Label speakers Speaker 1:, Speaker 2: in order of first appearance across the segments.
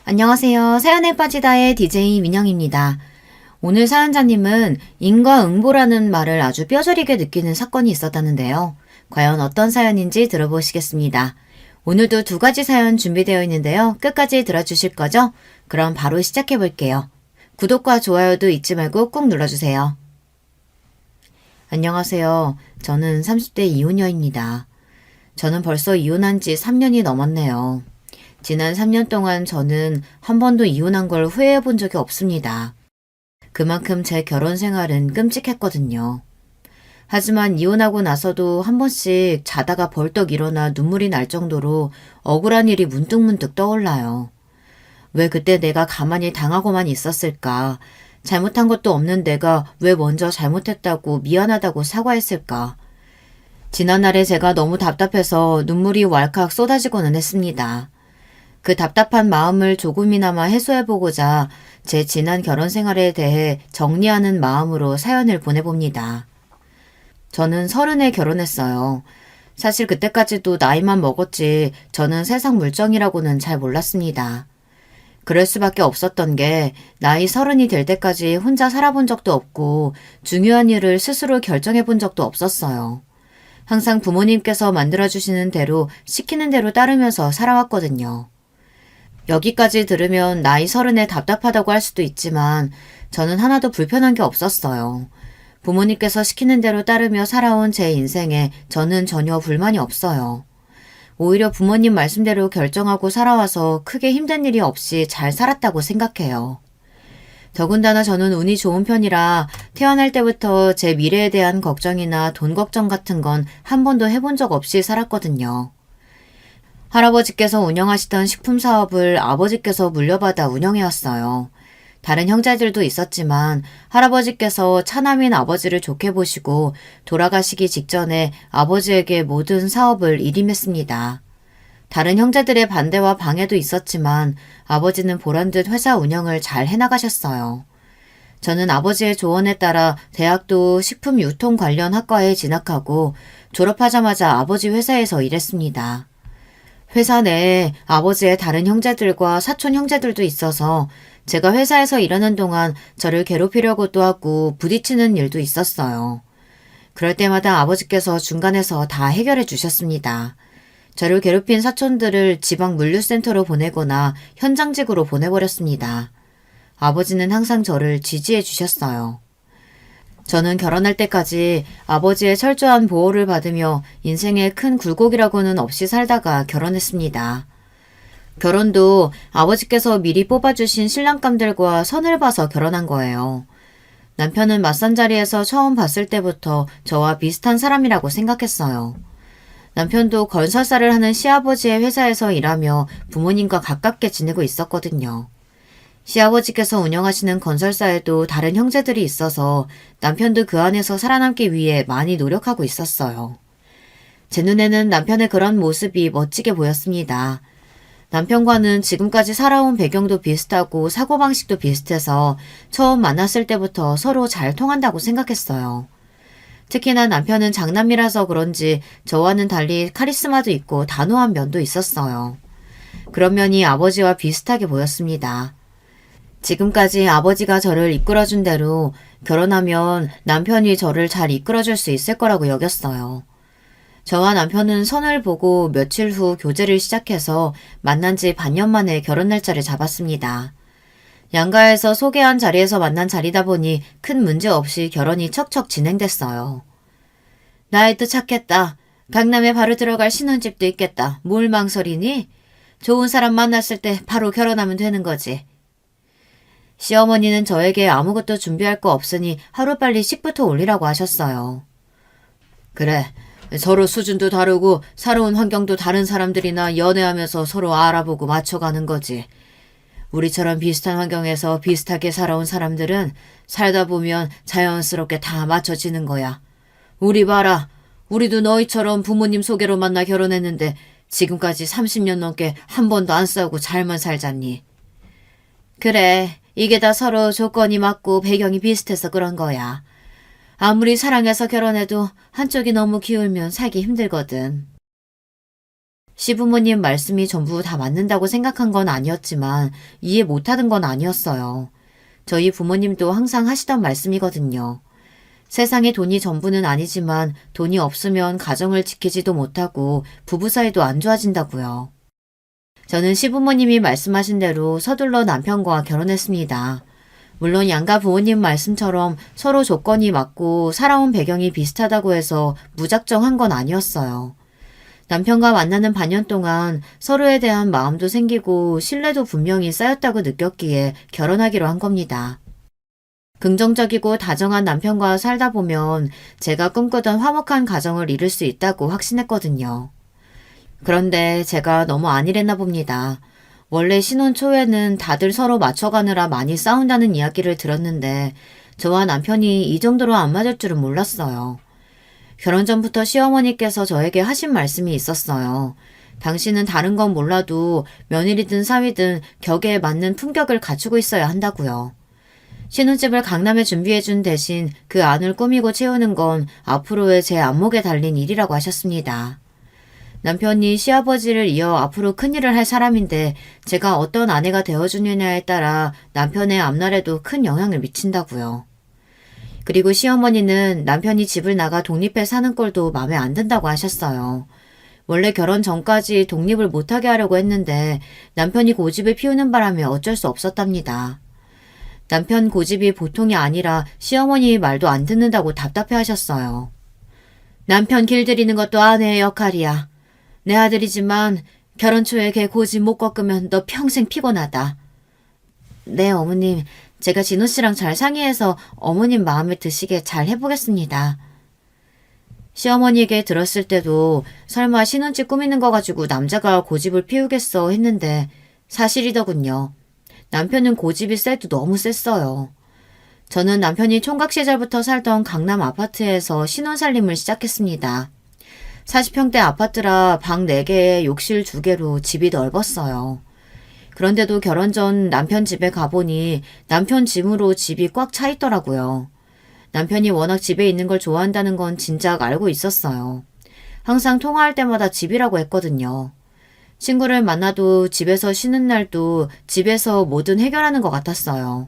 Speaker 1: 안녕하세요. 사연에 빠지다의 DJ 민영입니다. 오늘 사연자님은 인과응보라는 말을 아주 뼈저리게 느끼는 사건이 있었다는데요. 과연 어떤 사연인지 들어보시겠습니다. 오늘도 두 가지 사연 준비되어 있는데요. 끝까지 들어주실 거죠? 그럼 바로 시작해 볼게요. 구독과 좋아요도 잊지 말고 꾹 눌러주세요. 안녕하세요. 저는 30대 이혼녀입니다. 저는 벌써 이혼한 지 3년이 넘었네요. 지난 3년 동안 저는 한 번도 이혼한 걸 후회해 본 적이 없습니다. 그만큼 제 결혼 생활은 끔찍했거든요. 하지만 이혼하고 나서도 한 번씩 자다가 벌떡 일어나 눈물이 날 정도로 억울한 일이 문득문득 떠올라요. 왜 그때 내가 가만히 당하고만 있었을까? 잘못한 것도 없는 내가 왜 먼저 잘못했다고 미안하다고 사과했을까? 지난날에 제가 너무 답답해서 눈물이 왈칵 쏟아지고는 했습니다. 그 답답한 마음을 조금이나마 해소해보고자 제 지난 결혼 생활에 대해 정리하는 마음으로 사연을 보내봅니다. 저는 30에 결혼했어요. 사실 그때까지도 나이만 먹었지 저는 세상 물정이라고는 잘 몰랐습니다. 그럴 수밖에 없었던 게 나이 30이 될 때까지 혼자 살아본 적도 없고 중요한 일을 스스로 결정해 본 적도 없었어요. 항상 부모님께서 만들어주시는 대로 시키는 대로 따르면서 살아왔거든요. 여기까지 들으면 나이 30에 답답하다고 할 수도 있지만 저는 하나도 불편한 게 없었어요. 부모님께서 시키는 대로 따르며 살아온 제 인생에 저는 전혀 불만이 없어요. 오히려 부모님 말씀대로 결정하고 살아와서 크게 힘든 일이 없이 잘 살았다고 생각해요. 더군다나 저는 운이 좋은 편이라 태어날 때부터 제 미래에 대한 걱정이나 돈 걱정 같은 건 한 번도 해본 적 없이 살았거든요. 할아버지께서 운영하시던 식품 사업을 아버지께서 물려받아 운영해왔어요. 다른 형제들도 있었지만 할아버지께서 차남인 아버지를 좋게 보시고 돌아가시기 직전에 아버지에게 모든 사업을 일임했습니다. 다른 형제들의 반대와 방해도 있었지만 아버지는 보란듯 회사 운영을 잘 해나가셨어요. 저는 아버지의 조언에 따라 대학도 식품 유통 관련 학과에 진학하고 졸업하자마자 아버지 회사에서 일했습니다. 회사 내에 아버지의 다른 형제들과 사촌 형제들도 있어서 제가 회사에서 일하는 동안 저를 괴롭히려고도 하고 부딪히는 일도 있었어요. 그럴 때마다 아버지께서 중간에서 다 해결해 주셨습니다. 저를 괴롭힌 사촌들을 지방 물류센터로 보내거나 현장직으로 보내버렸습니다. 아버지는 항상 저를 지지해 주셨어요. 저는 결혼할 때까지 아버지의 철저한 보호를 받으며 인생의 큰 굴곡이라고는 없이 살다가 결혼했습니다. 결혼도 아버지께서 미리 뽑아주신 신랑감들과 선을 봐서 결혼한 거예요. 남편은 맞선 자리에서 처음 봤을 때부터 저와 비슷한 사람이라고 생각했어요. 남편도 건설사를 하는 시아버지의 회사에서 일하며 부모님과 가깝게 지내고 있었거든요. 시아버지께서 운영하시는 건설사에도 다른 형제들이 있어서 남편도 그 안에서 살아남기 위해 많이 노력하고 있었어요. 제 눈에는 남편의 그런 모습이 멋지게 보였습니다. 남편과는 지금까지 살아온 배경도 비슷하고 사고방식도 비슷해서 처음 만났을 때부터 서로 잘 통한다고 생각했어요. 특히나 남편은 장남이라서 그런지 저와는 달리 카리스마도 있고 단호한 면도 있었어요. 그런 면이 아버지와 비슷하게 보였습니다. 지금까지 아버지가 저를 이끌어준 대로 결혼하면 남편이 저를 잘 이끌어줄 수 있을 거라고 여겼어요. 저와 남편은 선을 보고 며칠 후 교제를 시작해서 만난 지 반년 만에 결혼 날짜를 잡았습니다. 양가에서 소개한 자리에서 만난 자리다 보니 큰 문제 없이 결혼이 척척 진행됐어요. 나의 뜻 찾겠다. 강남에 바로 들어갈 신혼집도 있겠다. 뭘 망설이니? 좋은 사람 만났을 때 바로 결혼하면 되는 거지. 시어머니는 저에게 아무것도 준비할 거 없으니 하루빨리 식부터 올리라고 하셨어요. 그래, 서로 수준도 다르고 살아온 환경도 다른 사람들이나 연애하면서 서로 알아보고 맞춰가는 거지. 우리처럼 비슷한 환경에서 비슷하게 살아온 사람들은 살다 보면 자연스럽게 다 맞춰지는 거야. 우리 봐라. 우리도 너희처럼 부모님 소개로 만나 결혼했는데 지금까지 30년 넘게 한 번도 안 싸우고 잘만 살잖니. 그래. 이게 다 서로 조건이 맞고 배경이 비슷해서 그런 거야. 아무리 사랑해서 결혼해도 한쪽이 너무 기울면 살기 힘들거든. 시부모님 말씀이 전부 다 맞는다고 생각한 건 아니었지만 이해 못하던 건 아니었어요. 저희 부모님도 항상 하시던 말씀이거든요. 세상에 돈이 전부는 아니지만 돈이 없으면 가정을 지키지도 못하고 부부 사이도 안 좋아진다고요. 저는 시부모님이 말씀하신 대로 서둘러 남편과 결혼했습니다. 물론 양가 부모님 말씀처럼 서로 조건이 맞고 살아온 배경이 비슷하다고 해서 무작정 한 건 아니었어요. 남편과 만나는 반년 동안 서로에 대한 마음도 생기고 신뢰도 분명히 쌓였다고 느꼈기에 결혼하기로 한 겁니다. 긍정적이고 다정한 남편과 살다 보면 제가 꿈꾸던 화목한 가정을 이룰 수 있다고 확신했거든요. 그런데 제가 너무 안일했나 봅니다. 원래 신혼 초에는 다들 서로 맞춰가느라 많이 싸운다는 이야기를 들었는데 저와 남편이 이 정도로 안 맞을 줄은 몰랐어요. 결혼 전부터 시어머니께서 저에게 하신 말씀이 있었어요. 당신은 다른 건 몰라도 며느리든 사위든 격에 맞는 품격을 갖추고 있어야 한다고요. 신혼집을 강남에 준비해준 대신 그 안을 꾸미고 채우는 건 앞으로의 제 안목에 달린 일이라고 하셨습니다. 남편이 시아버지를 이어 앞으로 큰일을 할 사람인데 제가 어떤 아내가 되어주느냐에 따라 남편의 앞날에도 큰 영향을 미친다고요. 그리고 시어머니는 남편이 집을 나가 독립해 사는 꼴도 마음에 안 든다고 하셨어요. 원래 결혼 전까지 독립을 못하게 하려고 했는데 남편이 고집을 피우는 바람에 어쩔 수 없었답니다. 남편 고집이 보통이 아니라 시어머니 말도 안 듣는다고 답답해 하셨어요. 남편 길들이는 것도 아내의 역할이야. 내 아들이지만 결혼 초에 걔 고집 못 꺾으면 너 평생 피곤하다. 네, 어머님. 제가 진호 씨랑 잘 상의해서 어머님 마음에 드시게 잘 해보겠습니다. 시어머니에게 들었을 때도 설마 신혼집 꾸미는 거 가지고 남자가 고집을 피우겠어 했는데 사실이더군요. 남편은 고집이 세도 너무 셌어요. 저는 남편이 총각 시절부터 살던 강남 아파트에서 신혼살림을 시작했습니다. 40평대 아파트라 방 4개에 욕실 2개로 집이 넓었어요. 그런데도 결혼 전 남편 집에 가보니 남편 짐으로 집이 꽉 차 있더라고요. 남편이 워낙 집에 있는 걸 좋아한다는 건 진작 알고 있었어요. 항상 통화할 때마다 집이라고 했거든요. 친구를 만나도 집에서 쉬는 날도 집에서 뭐든 해결하는 것 같았어요.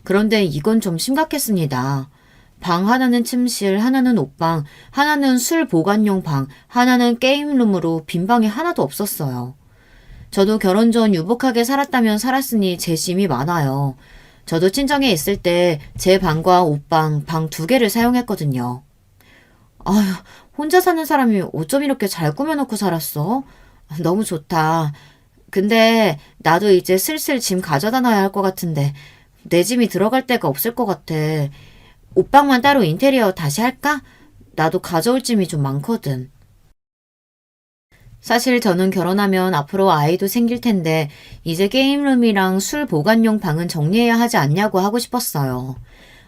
Speaker 1: 그런데 이건 좀 심각했습니다. 방 하나는 침실, 하나는 옷방, 하나는 술 보관용 방, 하나는 게임룸으로 빈 방이 하나도 없었어요. 저도 결혼 전 유복하게 살았다면 살았으니 제 짐이 많아요. 저도 친정에 있을 때 제 방과 옷방, 방 2개를 사용했거든요. 아휴, 혼자 사는 사람이 어쩜 이렇게 잘 꾸며놓고 살았어? 너무 좋다. 근데 나도 이제 슬슬 짐 가져다 놔야 할 것 같은데 내 짐이 들어갈 데가 없을 것 같아. 옷방만 따로 인테리어 다시 할까? 나도 가져올 짐이 좀 많거든. 사실 저는 결혼하면 앞으로 아이도 생길 텐데 이제 게임룸이랑 술 보관용 방은 정리해야 하지 않냐고 하고 싶었어요.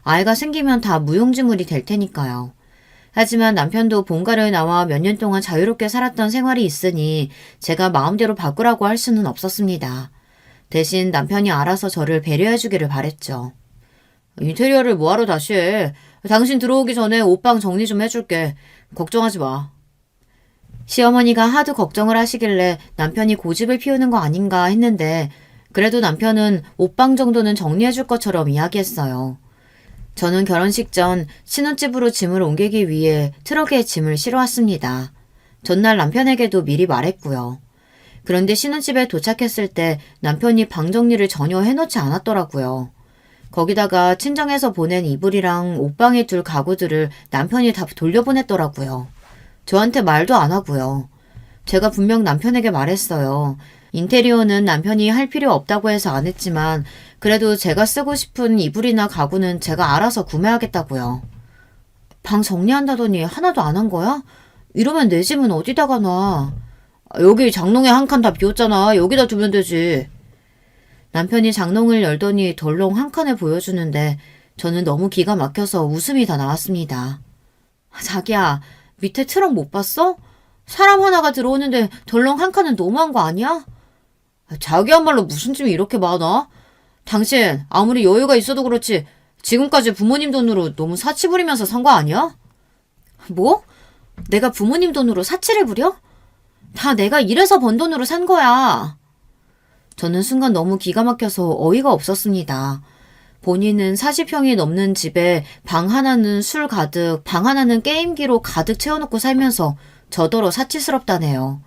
Speaker 1: 아이가 생기면 다 무용지물이 될 테니까요. 하지만 남편도 본가를 나와 몇 년 동안 자유롭게 살았던 생활이 있으니 제가 마음대로 바꾸라고 할 수는 없었습니다. 대신 남편이 알아서 저를 배려해주기를 바랬죠. 인테리어를 뭐하러 다시 해. 당신 들어오기 전에 옷방 정리 좀 해줄게. 걱정하지 마. 시어머니가 하도 걱정을 하시길래 남편이 고집을 피우는 거 아닌가 했는데 그래도 남편은 옷방 정도는 정리해줄 것처럼 이야기했어요. 저는 결혼식 전 신혼집으로 짐을 옮기기 위해 트럭에 짐을 실어왔습니다. 전날 남편에게도 미리 말했고요. 그런데 신혼집에 도착했을 때 남편이 방 정리를 전혀 해놓지 않았더라고요. 거기다가 친정에서 보낸 이불이랑 옷방에 둘 가구들을 남편이 다 돌려보냈더라고요. 저한테 말도 안 하고요. 제가 분명 남편에게 말했어요. 인테리어는 남편이 할 필요 없다고 해서 안 했지만 그래도 제가 쓰고 싶은 이불이나 가구는 제가 알아서 구매하겠다고요. 방 정리한다더니 하나도 안 한 거야? 이러면 내 짐은 어디다가 놔? 여기 장롱에 한 칸 다 비웠잖아. 여기다 두면 되지. 남편이 장롱을 열더니 덜렁 한 칸을 보여주는데 저는 너무 기가 막혀서 웃음이 다 나왔습니다. 자기야, 밑에 트럭 못 봤어? 사람 하나가 들어오는데 덜렁 한 칸은 너무한 거 아니야? 자기야말로 무슨 짐이 이렇게 많아? 당신 아무리 여유가 있어도 그렇지 지금까지 부모님 돈으로 너무 사치 부리면서 산 거 아니야? 뭐? 내가 부모님 돈으로 사치를 부려? 다 내가 일해서 번 돈으로 산 거야. 저는 순간 너무 기가 막혀서 어이가 없었습니다. 본인은 40평이 넘는 집에 방 하나는 술 가득, 방 하나는 게임기로 가득 채워놓고 살면서 저더러 사치스럽다네요.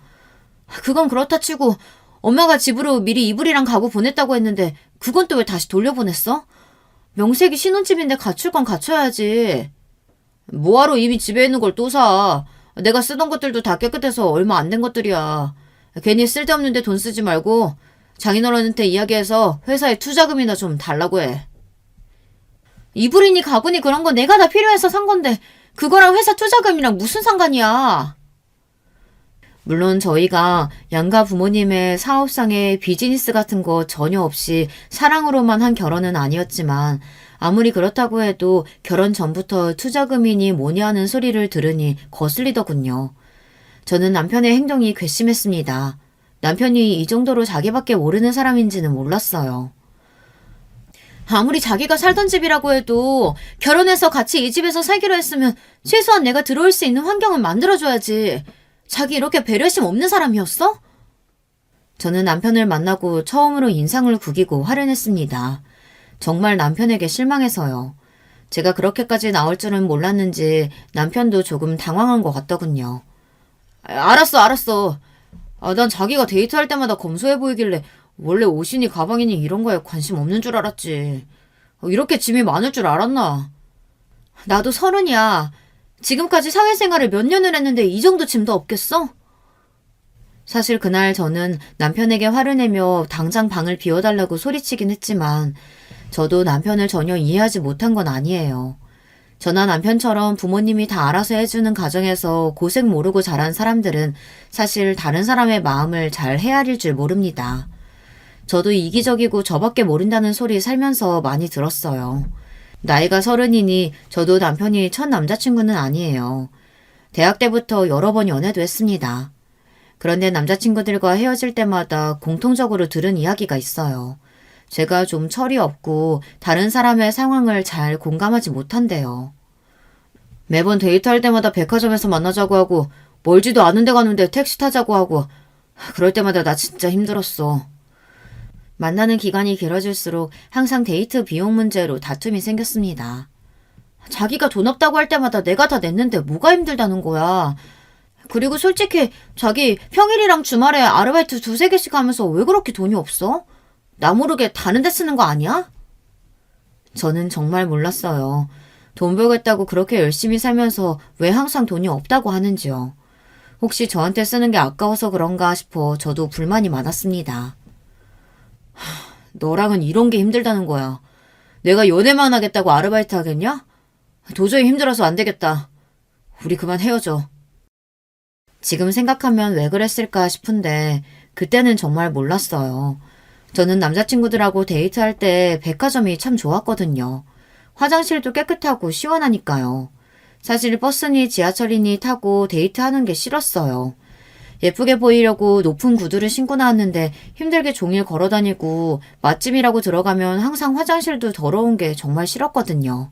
Speaker 1: 그건 그렇다 치고 엄마가 집으로 미리 이불이랑 가구 보냈다고 했는데 그건 또 왜 다시 돌려보냈어? 명색이 신혼집인데 갖출 건 갖춰야지. 뭐하러 이미 집에 있는 걸 또 사. 내가 쓰던 것들도 다 깨끗해서 얼마 안 된 것들이야. 괜히 쓸데없는데 돈 쓰지 말고 장인어른한테 이야기해서 회사에 투자금이나 좀 달라고 해. 이불이니 가구니 그런 거 내가 다 필요해서 산 건데 그거랑 회사 투자금이랑 무슨 상관이야. 물론 저희가 양가 부모님의 사업상의 비즈니스 같은 거 전혀 없이 사랑으로만 한 결혼은 아니었지만 아무리 그렇다고 해도 결혼 전부터 투자금이니 뭐니 하는 소리를 들으니 거슬리더군요. 저는 남편의 행동이 괘씸했습니다. 남편이 이 정도로 자기밖에 모르는 사람인지는 몰랐어요. 아무리 자기가 살던 집이라고 해도 결혼해서 같이 이 집에서 살기로 했으면 최소한 내가 들어올 수 있는 환경을 만들어줘야지. 자기 이렇게 배려심 없는 사람이었어? 저는 남편을 만나고 처음으로 인상을 구기고 화를 냈습니다. 정말 남편에게 실망해서요. 제가 그렇게까지 나올 줄은 몰랐는지 남편도 조금 당황한 것 같더군요. 알았어. 난 자기가 데이트할 때마다 검소해 보이길래 원래 옷이니 가방이니 이런 거에 관심 없는 줄 알았지. 이렇게 짐이 많을 줄 알았나? 나도 30이야. 지금까지 사회생활을 몇 년을 했는데 이 정도 짐도 없겠어? 사실 그날 저는 남편에게 화를 내며 당장 방을 비워달라고 소리치긴 했지만 저도 남편을 전혀 이해하지 못한 건 아니에요. 저나 남편처럼 부모님이 다 알아서 해주는 가정에서 고생 모르고 자란 사람들은 사실 다른 사람의 마음을 잘 헤아릴 줄 모릅니다. 저도 이기적이고 저밖에 모른다는 소리 살면서 많이 들었어요. 나이가 30이니 저도 남편이 첫 남자친구는 아니에요. 대학 때부터 여러 번 연애도 했습니다. 그런데 남자친구들과 헤어질 때마다 공통적으로 들은 이야기가 있어요. 제가 좀 철이 없고 다른 사람의 상황을 잘 공감하지 못한대요. 매번 데이트할 때마다 백화점에서 만나자고 하고 멀지도 않은 데 가는데 택시 타자고 하고 그럴 때마다 나 진짜 힘들었어. 만나는 기간이 길어질수록 항상 데이트 비용 문제로 다툼이 생겼습니다. 자기가 돈 없다고 할 때마다 내가 다 냈는데 뭐가 힘들다는 거야. 그리고 솔직히 자기 평일이랑 주말에 아르바이트 2-3개씩 하면서 왜 그렇게 돈이 없어? 나 모르게 다른 데 쓰는 거 아니야? 저는 정말 몰랐어요. 돈 벌겠다고 그렇게 열심히 살면서 왜 항상 돈이 없다고 하는지요. 혹시 저한테 쓰는 게 아까워서 그런가 싶어 저도 불만이 많았습니다. 너랑은 이런 게 힘들다는 거야. 내가 연애만 하겠다고 아르바이트 하겠냐? 도저히 힘들어서 안 되겠다. 우리 그만 헤어져. 지금 생각하면 왜 그랬을까 싶은데 그때는 정말 몰랐어요. 저는 남자친구들하고 데이트할 때 백화점이 참 좋았거든요. 화장실도 깨끗하고 시원하니까요. 사실 버스니 지하철이니 타고 데이트하는 게 싫었어요. 예쁘게 보이려고 높은 구두를 신고 나왔는데 힘들게 종일 걸어다니고 맛집이라고 들어가면 항상 화장실도 더러운 게 정말 싫었거든요.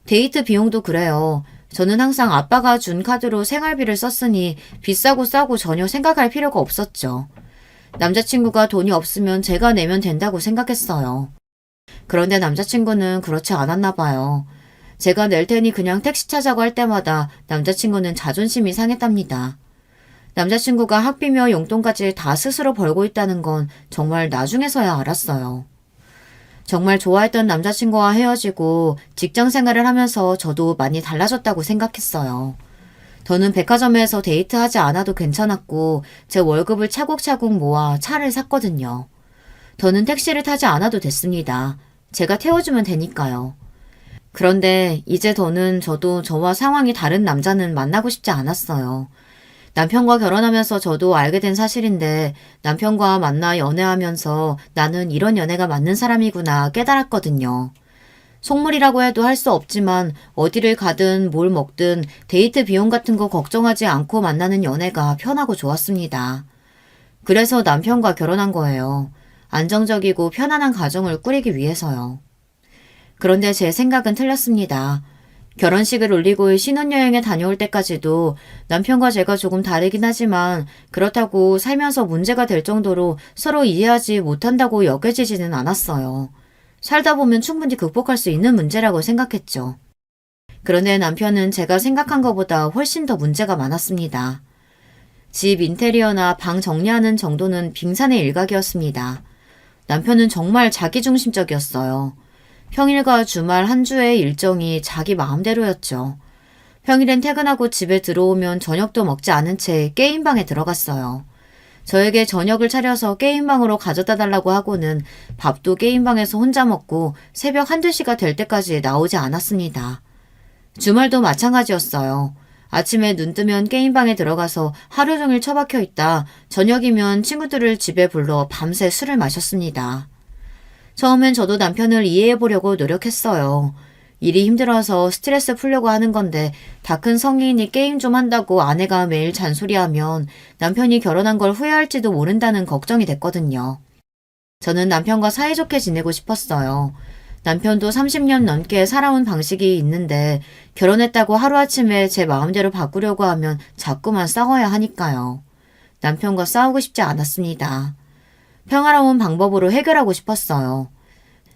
Speaker 1: 데이트 비용도 그래요. 저는 항상 아빠가 준 카드로 생활비를 썼으니 비싸고 싸고 전혀 생각할 필요가 없었죠. 남자친구가 돈이 없으면 제가 내면 된다고 생각했어요. 그런데 남자친구는 그렇지 않았나 봐요. 제가 낼 테니 그냥 택시 타자고 할 때마다 남자친구는 자존심이 상했답니다. 남자친구가 학비며 용돈까지 다 스스로 벌고 있다는 건 정말 나중에서야 알았어요. 정말 좋아했던 남자친구와 헤어지고 직장 생활을 하면서 저도 많이 달라졌다고 생각했어요. 저는 백화점에서 데이트하지 않아도 괜찮았고 제 월급을 차곡차곡 모아 차를 샀거든요. 저는 택시를 타지 않아도 됐습니다. 제가 태워주면 되니까요. 그런데 이제 저도 저와 상황이 다른 남자는 만나고 싶지 않았어요. 남편과 결혼하면서 저도 알게 된 사실인데 남편과 만나 연애하면서 나는 이런 연애가 맞는 사람이구나 깨달았거든요. 속물이라고 해도 할 수 없지만 어디를 가든 뭘 먹든 데이트 비용 같은 거 걱정하지 않고 만나는 연애가 편하고 좋았습니다. 그래서 남편과 결혼한 거예요. 안정적이고 편안한 가정을 꾸리기 위해서요. 그런데 제 생각은 틀렸습니다. 결혼식을 올리고 신혼여행에 다녀올 때까지도 남편과 제가 조금 다르긴 하지만 그렇다고 살면서 문제가 될 정도로 서로 이해하지 못한다고 여겨지지는 않았어요. 살다 보면 충분히 극복할 수 있는 문제라고 생각했죠. 그런데 남편은 제가 생각한 것보다 훨씬 더 문제가 많았습니다. 집 인테리어나 방 정리하는 정도는 빙산의 일각이었습니다. 남편은 정말 자기중심적이었어요. 평일과 주말 한 주의 일정이 자기 마음대로였죠. 평일엔 퇴근하고 집에 들어오면 저녁도 먹지 않은 채 게임방에 들어갔어요. 저에게 저녁을 차려서 게임방으로 가져다 달라고 하고는 밥도 게임방에서 혼자 먹고 새벽 1~2시가 될 때까지 나오지 않았습니다. 주말도 마찬가지였어요. 아침에 눈 뜨면 게임방에 들어가서 하루 종일 처박혀 있다 저녁이면 친구들을 집에 불러 밤새 술을 마셨습니다. 처음엔 저도 남편을 이해해보려고 노력했어요. 일이 힘들어서 스트레스 풀려고 하는 건데 다 큰 성인이 게임 좀 한다고 아내가 매일 잔소리하면 남편이 결혼한 걸 후회할지도 모른다는 걱정이 됐거든요. 저는 남편과 사이좋게 지내고 싶었어요. 남편도 30년 넘게 살아온 방식이 있는데 결혼했다고 하루아침에 제 마음대로 바꾸려고 하면 자꾸만 싸워야 하니까요. 남편과 싸우고 싶지 않았습니다. 평화로운 방법으로 해결하고 싶었어요.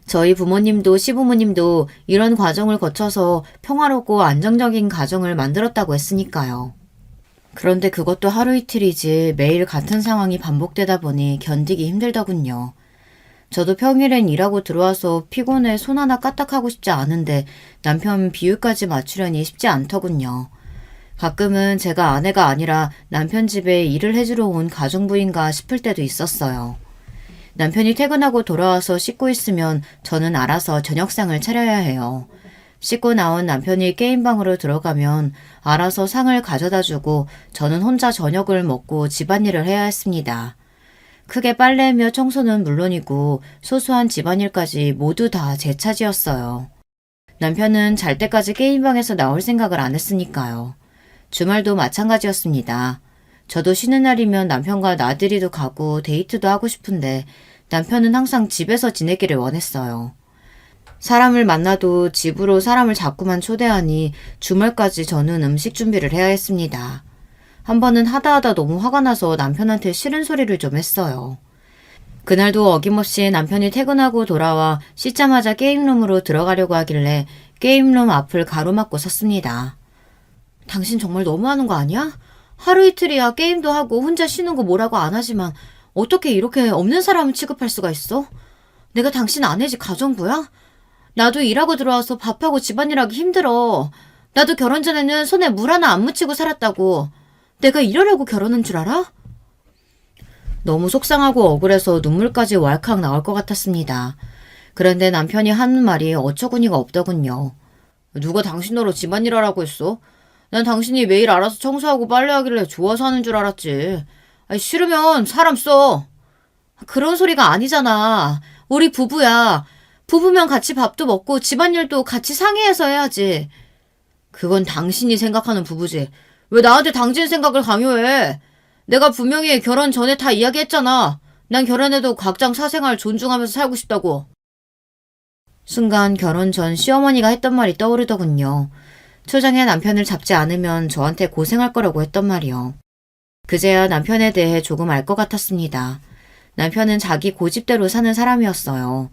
Speaker 1: 저희 부모님도 시부모님도 이런 과정을 거쳐서 평화롭고 안정적인 가정을 만들었다고 했으니까요. 그런데 그것도 하루 이틀이지 매일 같은 상황이 반복되다 보니 견디기 힘들더군요. 저도 평일엔 일하고 들어와서 피곤해 손 하나 까딱하고 싶지 않은데 남편 비유까지 맞추려니 쉽지 않더군요. 가끔은 제가 아내가 아니라 남편 집에 일을 해주러 온 가정부인가 싶을 때도 있었어요. 남편이 퇴근하고 돌아와서 씻고 있으면 저는 알아서 저녁상을 차려야 해요. 씻고 나온 남편이 게임방으로 들어가면 알아서 상을 가져다 주고 저는 혼자 저녁을 먹고 집안일을 해야 했습니다. 크게 빨래며 청소는 물론이고 소소한 집안일까지 모두 다 제 차지였어요. 남편은 잘 때까지 게임방에서 나올 생각을 안 했으니까요. 주말도 마찬가지였습니다. 저도 쉬는 날이면 남편과 나들이도 가고 데이트도 하고 싶은데 남편은 항상 집에서 지내기를 원했어요. 사람을 만나도 집으로 사람을 자꾸만 초대하니 주말까지 저는 음식 준비를 해야 했습니다. 한 번은 하다 너무 화가 나서 남편한테 싫은 소리를 좀 했어요. 그날도 어김없이 남편이 퇴근하고 돌아와 씻자마자 게임룸으로 들어가려고 하길래 게임룸 앞을 가로막고 섰습니다. 당신 정말 너무하는 거 아니야? 하루 이틀이야 게임도 하고 혼자 쉬는 거 뭐라고 안 하지만 어떻게 이렇게 없는 사람을 취급할 수가 있어? 내가 당신 아내지 가정부야? 나도 일하고 들어와서 밥하고 집안일하기 힘들어. 나도 결혼 전에는 손에 물 하나 안 묻히고 살았다고. 내가 이러려고 결혼한 줄 알아? 너무 속상하고 억울해서 눈물까지 왈칵 나올 것 같았습니다. 그런데 남편이 하는 말이 어처구니가 없더군요. 누가 당신 너로 집안일 하라고 했어? 난 당신이 매일 알아서 청소하고 빨래하길래 좋아서 하는 줄 알았지. 아니, 싫으면 사람 써. 그런 소리가 아니잖아. 우리 부부야. 부부면 같이 밥도 먹고 집안일도 같이 상의해서 해야지. 그건 당신이 생각하는 부부지. 왜 나한테 당신 생각을 강요해? 내가 분명히 결혼 전에 다 이야기했잖아. 난 결혼해도 각장 사생활 존중하면서 살고 싶다고. 순간 결혼 전 시어머니가 했던 말이 떠오르더군요. 초장에 남편을 잡지 않으면 저한테 고생할 거라고 했던 말이요. 그제야 남편에 대해 조금 알 것 같았습니다. 남편은 자기 고집대로 사는 사람이었어요.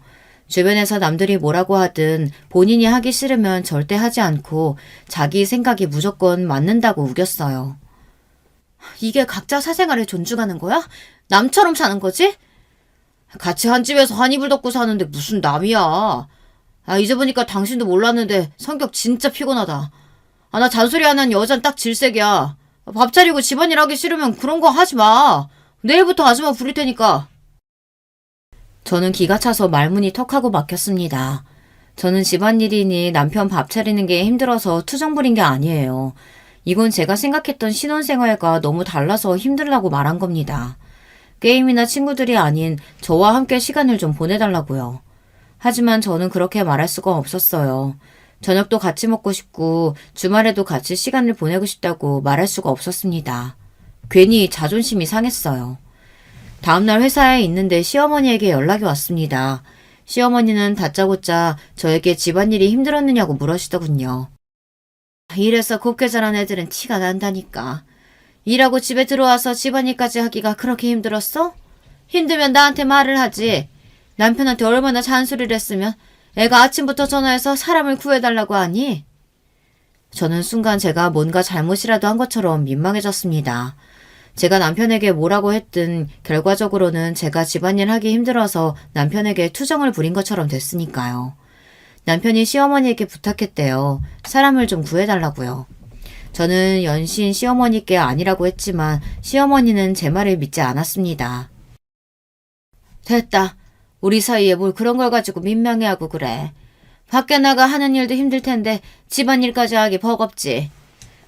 Speaker 1: 주변에서 남들이 뭐라고 하든 본인이 하기 싫으면 절대 하지 않고 자기 생각이 무조건 맞는다고 우겼어요. 이게 각자 사생활을 존중하는 거야? 남처럼 사는 거지? 같이 한 집에서 한 이불 덮고 사는데 무슨 남이야. 이제 보니까 당신도 몰랐는데 성격 진짜 피곤하다. 나 잔소리 하는 여잔 딱 질색이야. 밥 차리고 집안일 하기 싫으면 그런 거 하지 마. 내일부터 아줌마 부릴 테니까. 저는 기가 차서 말문이 턱하고 막혔습니다. 저는 집안일이니 남편 밥 차리는 게 힘들어서 투정 부린 게 아니에요. 이건 제가 생각했던 신혼생활과 너무 달라서 힘들다고 말한 겁니다. 게임이나 친구들이 아닌 저와 함께 시간을 좀 보내달라고요. 하지만 저는 그렇게 말할 수가 없었어요. 저녁도 같이 먹고 싶고 주말에도 같이 시간을 보내고 싶다고 말할 수가 없었습니다. 괜히 자존심이 상했어요. 다음날 회사에 있는데 시어머니에게 연락이 왔습니다. 시어머니는 다짜고짜 저에게 집안일이 힘들었느냐고 물으시더군요. 일해서 곱게 자란 애들은 티가 난다니까. 일하고 집에 들어와서 집안일까지 하기가 그렇게 힘들었어? 힘들면 나한테 말을 하지. 남편한테 얼마나 잔소리를 했으면 애가 아침부터 전화해서 사람을 구해달라고 하니? 저는 순간 제가 뭔가 잘못이라도 한 것처럼 민망해졌습니다. 제가 남편에게 뭐라고 했든 결과적으로는 제가 집안일 하기 힘들어서 남편에게 투정을 부린 것처럼 됐으니까요. 남편이 시어머니에게 부탁했대요. 사람을 좀 구해달라고요. 저는 연신 시어머니께 아니라고 했지만 시어머니는 제 말을 믿지 않았습니다. 됐다. 우리 사이에 뭘 그런 걸 가지고 민망해하고 그래. 밖에 나가 하는 일도 힘들 텐데 집안일까지 하기 버겁지.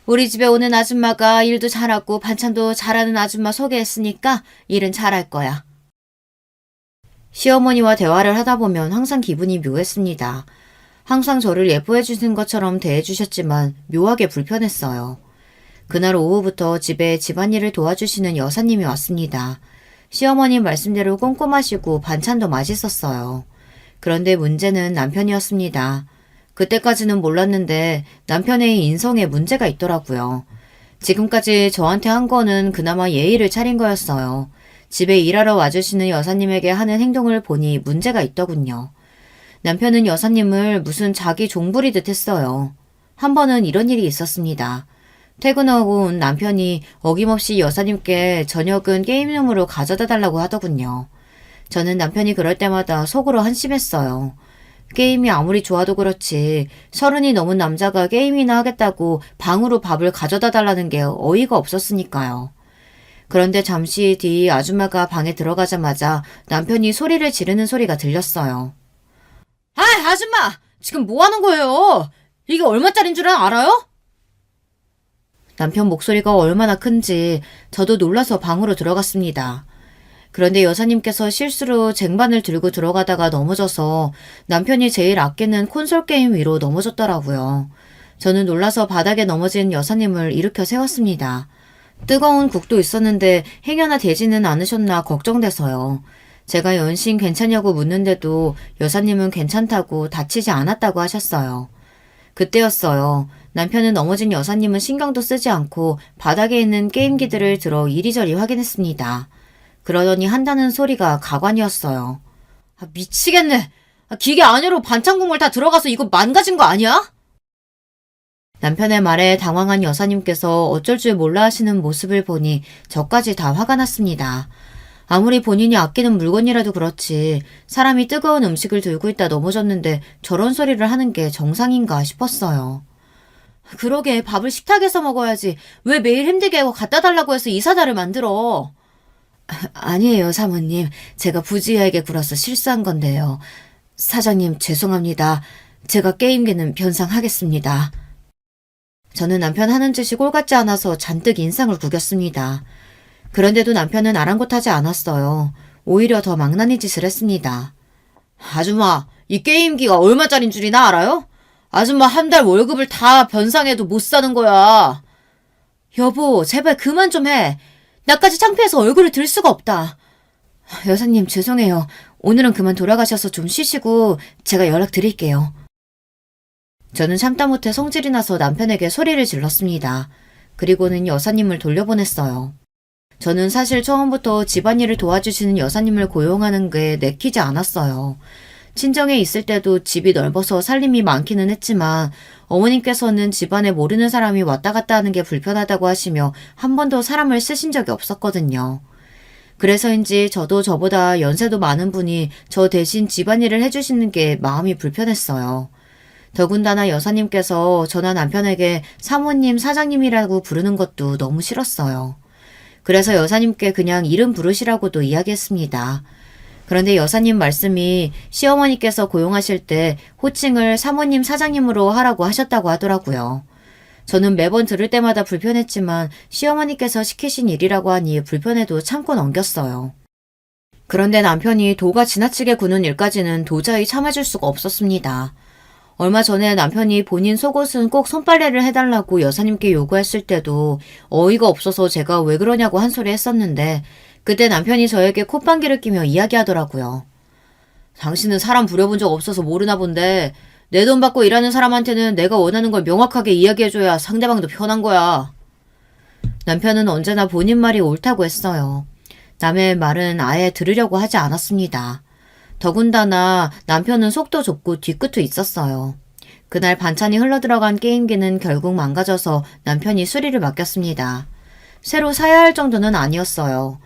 Speaker 1: 우리 집에 오는 아줌마가 일도 잘하고 반찬도 잘하는 아줌마 소개했으니까 일은 잘할 거야. 시어머니와 대화를 하다 보면 항상 기분이 묘했습니다. 항상 저를 예뻐해 주신 것처럼 대해 주셨지만 묘하게 불편했어요. 그날 오후부터 집에 집안일을 도와주시는 여사님이 왔습니다. 시어머님 말씀대로 꼼꼼하시고 반찬도 맛있었어요. 그런데 문제는 남편이었습니다. 그때까지는 몰랐는데 남편의 인성에 문제가 있더라고요. 지금까지 저한테 한 거는 그나마 예의를 차린 거였어요. 집에 일하러 와주시는 여사님에게 하는 행동을 보니 문제가 있더군요. 남편은 여사님을 무슨 자기 종부리듯 했어요. 한 번은 이런 일이 있었습니다. 퇴근하고 온 남편이 어김없이 여사님께 저녁은 게임룸으로 가져다 달라고 하더군요. 저는 남편이 그럴 때마다 속으로 한심했어요. 게임이 아무리 좋아도 그렇지 서른이 넘은 남자가 게임이나 하겠다고 방으로 밥을 가져다 달라는 게 어이가 없었으니까요. 그런데 잠시 뒤 아줌마가 방에 들어가자마자 남편이 소리를 지르는 소리가 들렸어요. 아, 아줌마! 지금 뭐 하는 거예요? 이게 얼마짜린 줄 알아요? 남편 목소리가 얼마나 큰지 저도 놀라서 방으로 들어갔습니다. 그런데 여사님께서 실수로 쟁반을 들고 들어가다가 넘어져서 남편이 제일 아끼는 콘솔 게임 위로 넘어졌더라고요. 저는 놀라서 바닥에 넘어진 여사님을 일으켜 세웠습니다. 뜨거운 국도 있었는데 행여나 되지는 않으셨나 걱정돼서요. 제가 연신 괜찮냐고 묻는데도 여사님은 괜찮다고 다치지 않았다고 하셨어요. 그때였어요. 남편은 넘어진 여사님은 신경도 쓰지 않고 바닥에 있는 게임기들을 들어 이리저리 확인했습니다. 그러더니 한다는 소리가 가관이었어요. 아, 미치겠네. 기계 안으로 반찬 국물 다 들어가서 이거 망가진 거 아니야? 남편의 말에 당황한 여사님께서 어쩔 줄 몰라 하시는 모습을 보니 저까지 다 화가 났습니다. 아무리 본인이 아끼는 물건이라도 그렇지 사람이 뜨거운 음식을 들고 있다 넘어졌는데 저런 소리를 하는 게 정상인가 싶었어요. 그러게 밥을 식탁에서 먹어야지 왜 매일 힘들게 하고 갖다 달라고 해서 이 사달을 만들어. 아니에요, 사모님. 제가 부지하게 굴어서 실수한 건데요. 사장님 죄송합니다. 제가 게임기는 변상하겠습니다. 저는 남편 하는 짓이 꼴 같지 않아서 잔뜩 인상을 구겼습니다. 그런데도 남편은 아랑곳하지 않았어요. 오히려 더 망나니 짓을 했습니다. 아줌마, 이 게임기가 얼마짜린 줄이나 알아요? 아줌마 한 달 월급을 다 변상해도 못 사는 거야. 여보, 제발 그만 좀 해. 나까지 창피해서 얼굴을 들 수가 없다. 여사님 죄송해요. 오늘은 그만 돌아가셔서 좀 쉬시고 제가 연락드릴게요. 저는 참다 못해 성질이 나서 남편에게 소리를 질렀습니다. 그리고는 여사님을 돌려보냈어요. 저는 사실 처음부터 집안일을 도와주시는 여사님을 고용하는 게 내키지 않았어요. 친정에 있을 때도 집이 넓어서 살림이 많기는 했지만 어머님께서는 집안에 모르는 사람이 왔다 갔다 하는 게 불편하다고 하시며 한 번도 사람을 쓰신 적이 없었거든요. 그래서인지 저도 저보다 연세도 많은 분이 저 대신 집안일을 해주시는 게 마음이 불편했어요. 더군다나 여사님께서 저나 남편에게 사모님, 사장님이라고 부르는 것도 너무 싫었어요. 그래서 여사님께 그냥 이름 부르시라고도 이야기했습니다. 그런데 여사님 말씀이 시어머니께서 고용하실 때 호칭을 사모님, 사장님으로 하라고 하셨다고 하더라고요. 저는 매번 들을 때마다 불편했지만 시어머니께서 시키신 일이라고 하니 불편해도 참고 넘겼어요. 그런데 남편이 도가 지나치게 구는 일까지는 도저히 참아줄 수가 없었습니다. 얼마 전에 남편이 본인 속옷은 꼭 손빨래를 해달라고 여사님께 요구했을 때도 어이가 없어서 제가 왜 그러냐고 한 소리 했었는데 그때 남편이 저에게 콧방귀를 끼며 이야기하더라고요. 당신은 사람 부려본 적 없어서 모르나 본데 내 돈 받고 일하는 사람한테는 내가 원하는 걸 명확하게 이야기해줘야 상대방도 편한 거야. 남편은 언제나 본인 말이 옳다고 했어요. 남의 말은 아예 들으려고 하지 않았습니다. 더군다나 남편은 속도 좁고 뒤끝도 있었어요. 그날 반찬이 흘러들어간 게임기는 결국 망가져서 남편이 수리를 맡겼습니다. 새로 사야 할 정도는 아니었어요.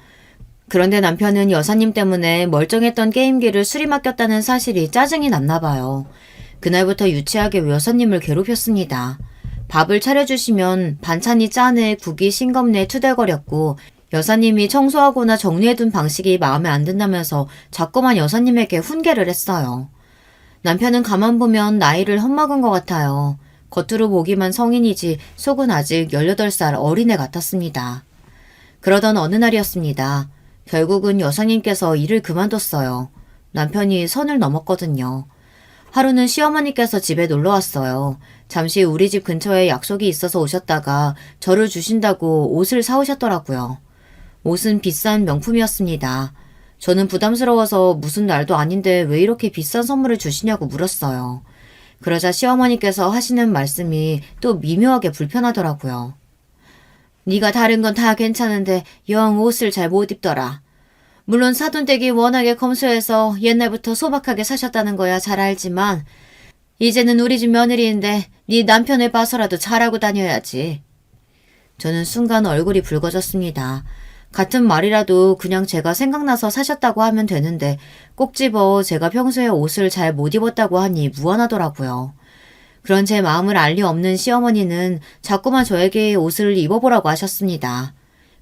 Speaker 1: 그런데 남편은 여사님 때문에 멀쩡했던 게임기를 수리 맡겼다는 사실이 짜증이 났나 봐요. 그날부터 유치하게 여사님을 괴롭혔습니다. 밥을 차려주시면 반찬이 짜네, 국이 싱겁네 투덜거렸고 여사님이 청소하거나 정리해둔 방식이 마음에 안 든다면서 자꾸만 여사님에게 훈계를 했어요. 남편은 가만 보면 나이를 헛먹은 것 같아요. 겉으로 보기만 성인이지 속은 아직 18살 어린애 같았습니다. 그러던 어느 날이었습니다. 결국은 여사님께서 일을 그만뒀어요. 남편이 선을 넘었거든요. 하루는 시어머니께서 집에 놀러 왔어요. 잠시 우리 집 근처에 약속이 있어서 오셨다가 저를 주신다고 옷을 사오셨더라고요. 옷은 비싼 명품이었습니다. 저는 부담스러워서 무슨 날도 아닌데 왜 이렇게 비싼 선물을 주시냐고 물었어요. 그러자 시어머니께서 하시는 말씀이 또 미묘하게 불편하더라고요. 네가 다른 건 다 괜찮은데 영 옷을 잘 못 입더라. 물론 사돈댁이 워낙에 검소해서 옛날부터 소박하게 사셨다는 거야 잘 알지만 이제는 우리 집 며느리인데 네 남편을 봐서라도 잘하고 다녀야지. 저는 순간 얼굴이 붉어졌습니다. 같은 말이라도 그냥 제가 생각나서 사셨다고 하면 되는데 꼭 집어 제가 평소에 옷을 잘 못 입었다고 하니 무안하더라고요. 그런 제 마음을 알 리 없는 시어머니는 자꾸만 저에게 옷을 입어보라고 하셨습니다.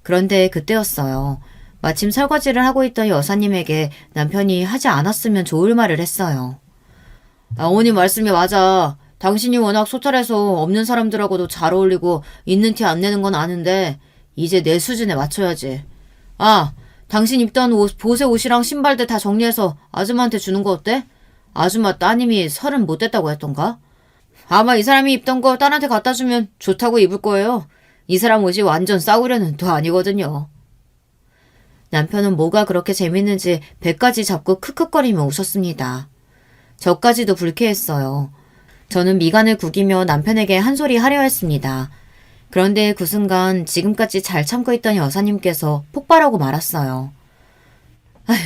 Speaker 1: 그런데 그때였어요. 마침 설거지를 하고 있던 여사님에게 남편이 하지 않았으면 좋을 말을 했어요. 어머니 말씀이 맞아. 당신이 워낙 소탈해서 없는 사람들하고도 잘 어울리고 있는 티 안 내는 건 아는데 이제 내 수준에 맞춰야지. 아, 당신 입던 옷, 보세 옷이랑 신발들 다 정리해서 아줌마한테 주는 거 어때? 아줌마 따님이 30 못 됐다고 했던가? 아마 이 사람이 입던 거 딸한테 갖다 주면 좋다고 입을 거예요. 이 사람 옷이 완전 싸구려는 또 아니거든요. 남편은 뭐가 그렇게 재밌는지 배까지 잡고 크크거리며 웃었습니다. 저까지도 불쾌했어요. 저는 미간을 구기며 남편에게 한 소리 하려 했습니다. 그런데 그 순간 지금까지 잘 참고 있던 여사님께서 폭발하고 말았어요. 아휴,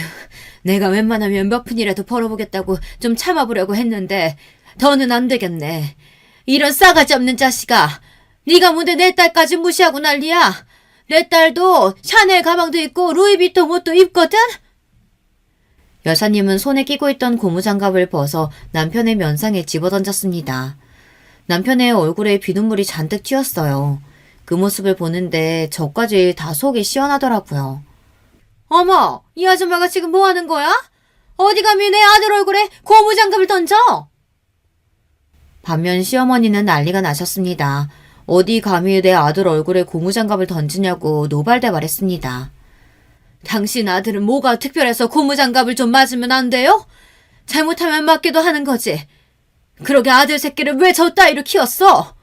Speaker 1: 내가 웬만하면 몇 푼이라도 벌어보겠다고 좀 참아보려고 했는데 더는 안 되겠네. 이런 싸가지 없는 자식아. 네가 뭔데 내 딸까지 무시하고 난리야. 내 딸도 샤넬 가방도 입고 루이비통 옷도 입거든? 여사님은 손에 끼고 있던 고무장갑을 벗어 남편의 면상에 집어던졌습니다. 남편의 얼굴에 비눗물이 잔뜩 튀었어요. 그 모습을 보는데 저까지 다 속이 시원하더라고요. 어머, 이 아줌마가 지금 뭐 하는 거야? 어디 감히 내 아들 얼굴에 고무장갑을 던져? 반면 시어머니는 난리가 나셨습니다. 어디 감히 내 아들 얼굴에 고무장갑을 던지냐고 노발대발했습니다. 당신 아들은 뭐가 특별해서 고무장갑을 좀 맞으면 안 돼요? 잘못하면 맞기도 하는 거지. 그러게 아들 새끼를 왜 저 따위로 키웠어?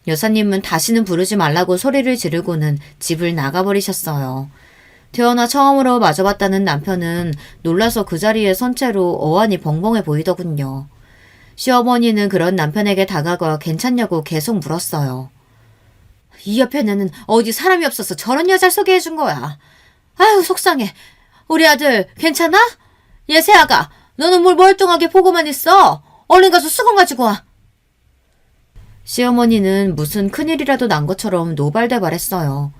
Speaker 1: 여사님은 다시는 부르지 말라고 소리를 지르고는 집을 나가버리셨어요. 태어나 처음으로 맞아봤다는 남편은 놀라서 그 자리에 선 채로 어안이 벙벙해 보이더군요. 시어머니는 그런 남편에게 다가가 괜찮냐고 계속 물었어요. 이 옆에는 어디 사람이 없어서 저런 여자를 소개해준 거야. 아유 속상해. 우리 아들 괜찮아? 얘 새아가 너는 뭘 멀뚱하게 보고만 있어. 얼른 가서 수건 가지고 와. 시어머니는 무슨 큰일이라도 난 것처럼 노발대발했어요.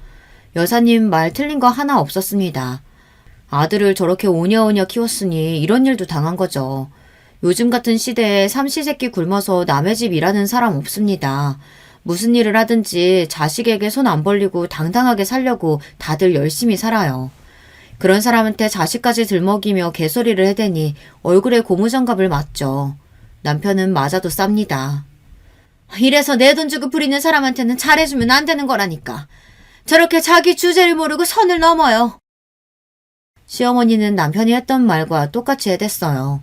Speaker 1: 여사님 말 틀린 거 하나 없었습니다. 아들을 저렇게 오냐오냐 키웠으니 이런 일도 당한 거죠. 요즘 같은 시대에 삼시세끼 굶어서 남의 집 일하는 사람 없습니다. 무슨 일을 하든지 자식에게 손 안 벌리고 당당하게 살려고 다들 열심히 살아요. 그런 사람한테 자식까지 들먹이며 개소리를 해대니 얼굴에 고무장갑을 맞죠. 남편은 맞아도 쌉니다. 이래서 내 돈 주고 부리는 사람한테는 잘해주면 안 되는 거라니까. 저렇게 자기 주제를 모르고 선을 넘어요. 시어머니는 남편이 했던 말과 똑같이 해댔어요.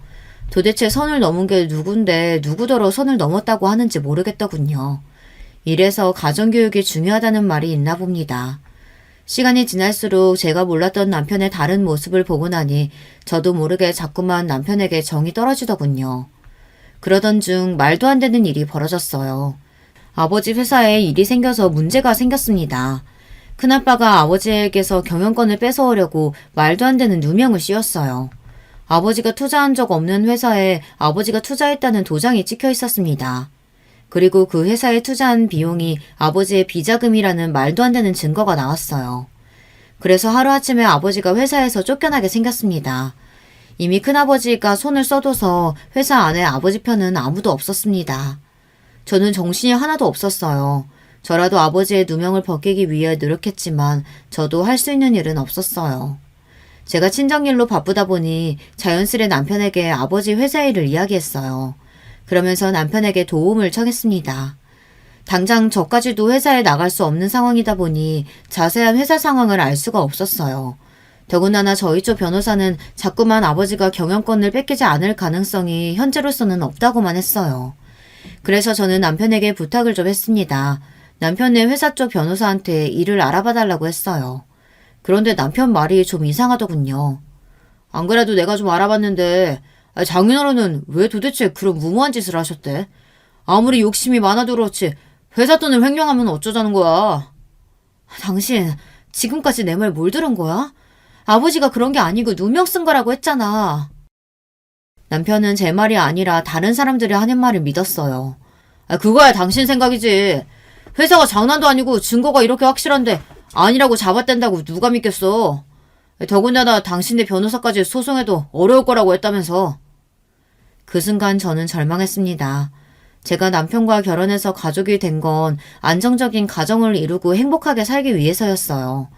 Speaker 1: 도대체 선을 넘은 게 누군데 누구더러 선을 넘었다고 하는지 모르겠더군요. 이래서 가정교육이 중요하다는 말이 있나 봅니다. 시간이 지날수록 제가 몰랐던 남편의 다른 모습을 보고 나니 저도 모르게 자꾸만 남편에게 정이 떨어지더군요. 그러던 중 말도 안 되는 일이 벌어졌어요. 아버지 회사에 일이 생겨서 문제가 생겼습니다. 큰아빠가 아버지에게서 경영권을 뺏어오려고 말도 안 되는 누명을 씌웠어요. 아버지가 투자한 적 없는 회사에 아버지가 투자했다는 도장이 찍혀 있었습니다. 그리고 그 회사에 투자한 비용이 아버지의 비자금이라는 말도 안 되는 증거가 나왔어요. 그래서 하루아침에 아버지가 회사에서 쫓겨나게 생겼습니다. 이미 큰아버지가 손을 써둬서 회사 안에 아버지 편은 아무도 없었습니다. 저는 정신이 하나도 없었어요. 저라도 아버지의 누명을 벗기기 위해 노력했지만 저도 할 수 있는 일은 없었어요. 제가 친정일로 바쁘다 보니 자연스레 남편에게 아버지 회사 일을 이야기했어요. 그러면서 남편에게 도움을 청했습니다. 당장 저까지도 회사에 나갈 수 없는 상황이다 보니 자세한 회사 상황을 알 수가 없었어요. 더군다나 저희 쪽 변호사는 자꾸만 아버지가 경영권을 뺏기지 않을 가능성이 현재로서는 없다고만 했어요. 그래서 저는 남편에게 부탁을 좀 했습니다. 남편의 회사 쪽 변호사한테 일을 알아봐달라고 했어요. 그런데 남편 말이 좀 이상하더군요. 안 그래도 내가 좀 알아봤는데 장인어른은 왜 도대체 그런 무모한 짓을 하셨대? 아무리 욕심이 많아도 그렇지 회사 돈을 횡령하면 어쩌자는 거야? 당신 지금까지 내 말 뭘 들은 거야? 아버지가 그런 게 아니고 누명 쓴 거라고 했잖아. 남편은 제 말이 아니라 다른 사람들이 하는 말을 믿었어요. 그거야 당신 생각이지. 회사가 장난도 아니고 증거가 이렇게 확실한데 아니라고 잡아댄다고 누가 믿겠어. 더군다나 당신네 변호사까지 소송해도 어려울 거라고 했다면서. 그 순간 저는 절망했습니다. 제가 남편과 결혼해서 가족이 된 건 안정적인 가정을 이루고 행복하게 살기 위해서였어요.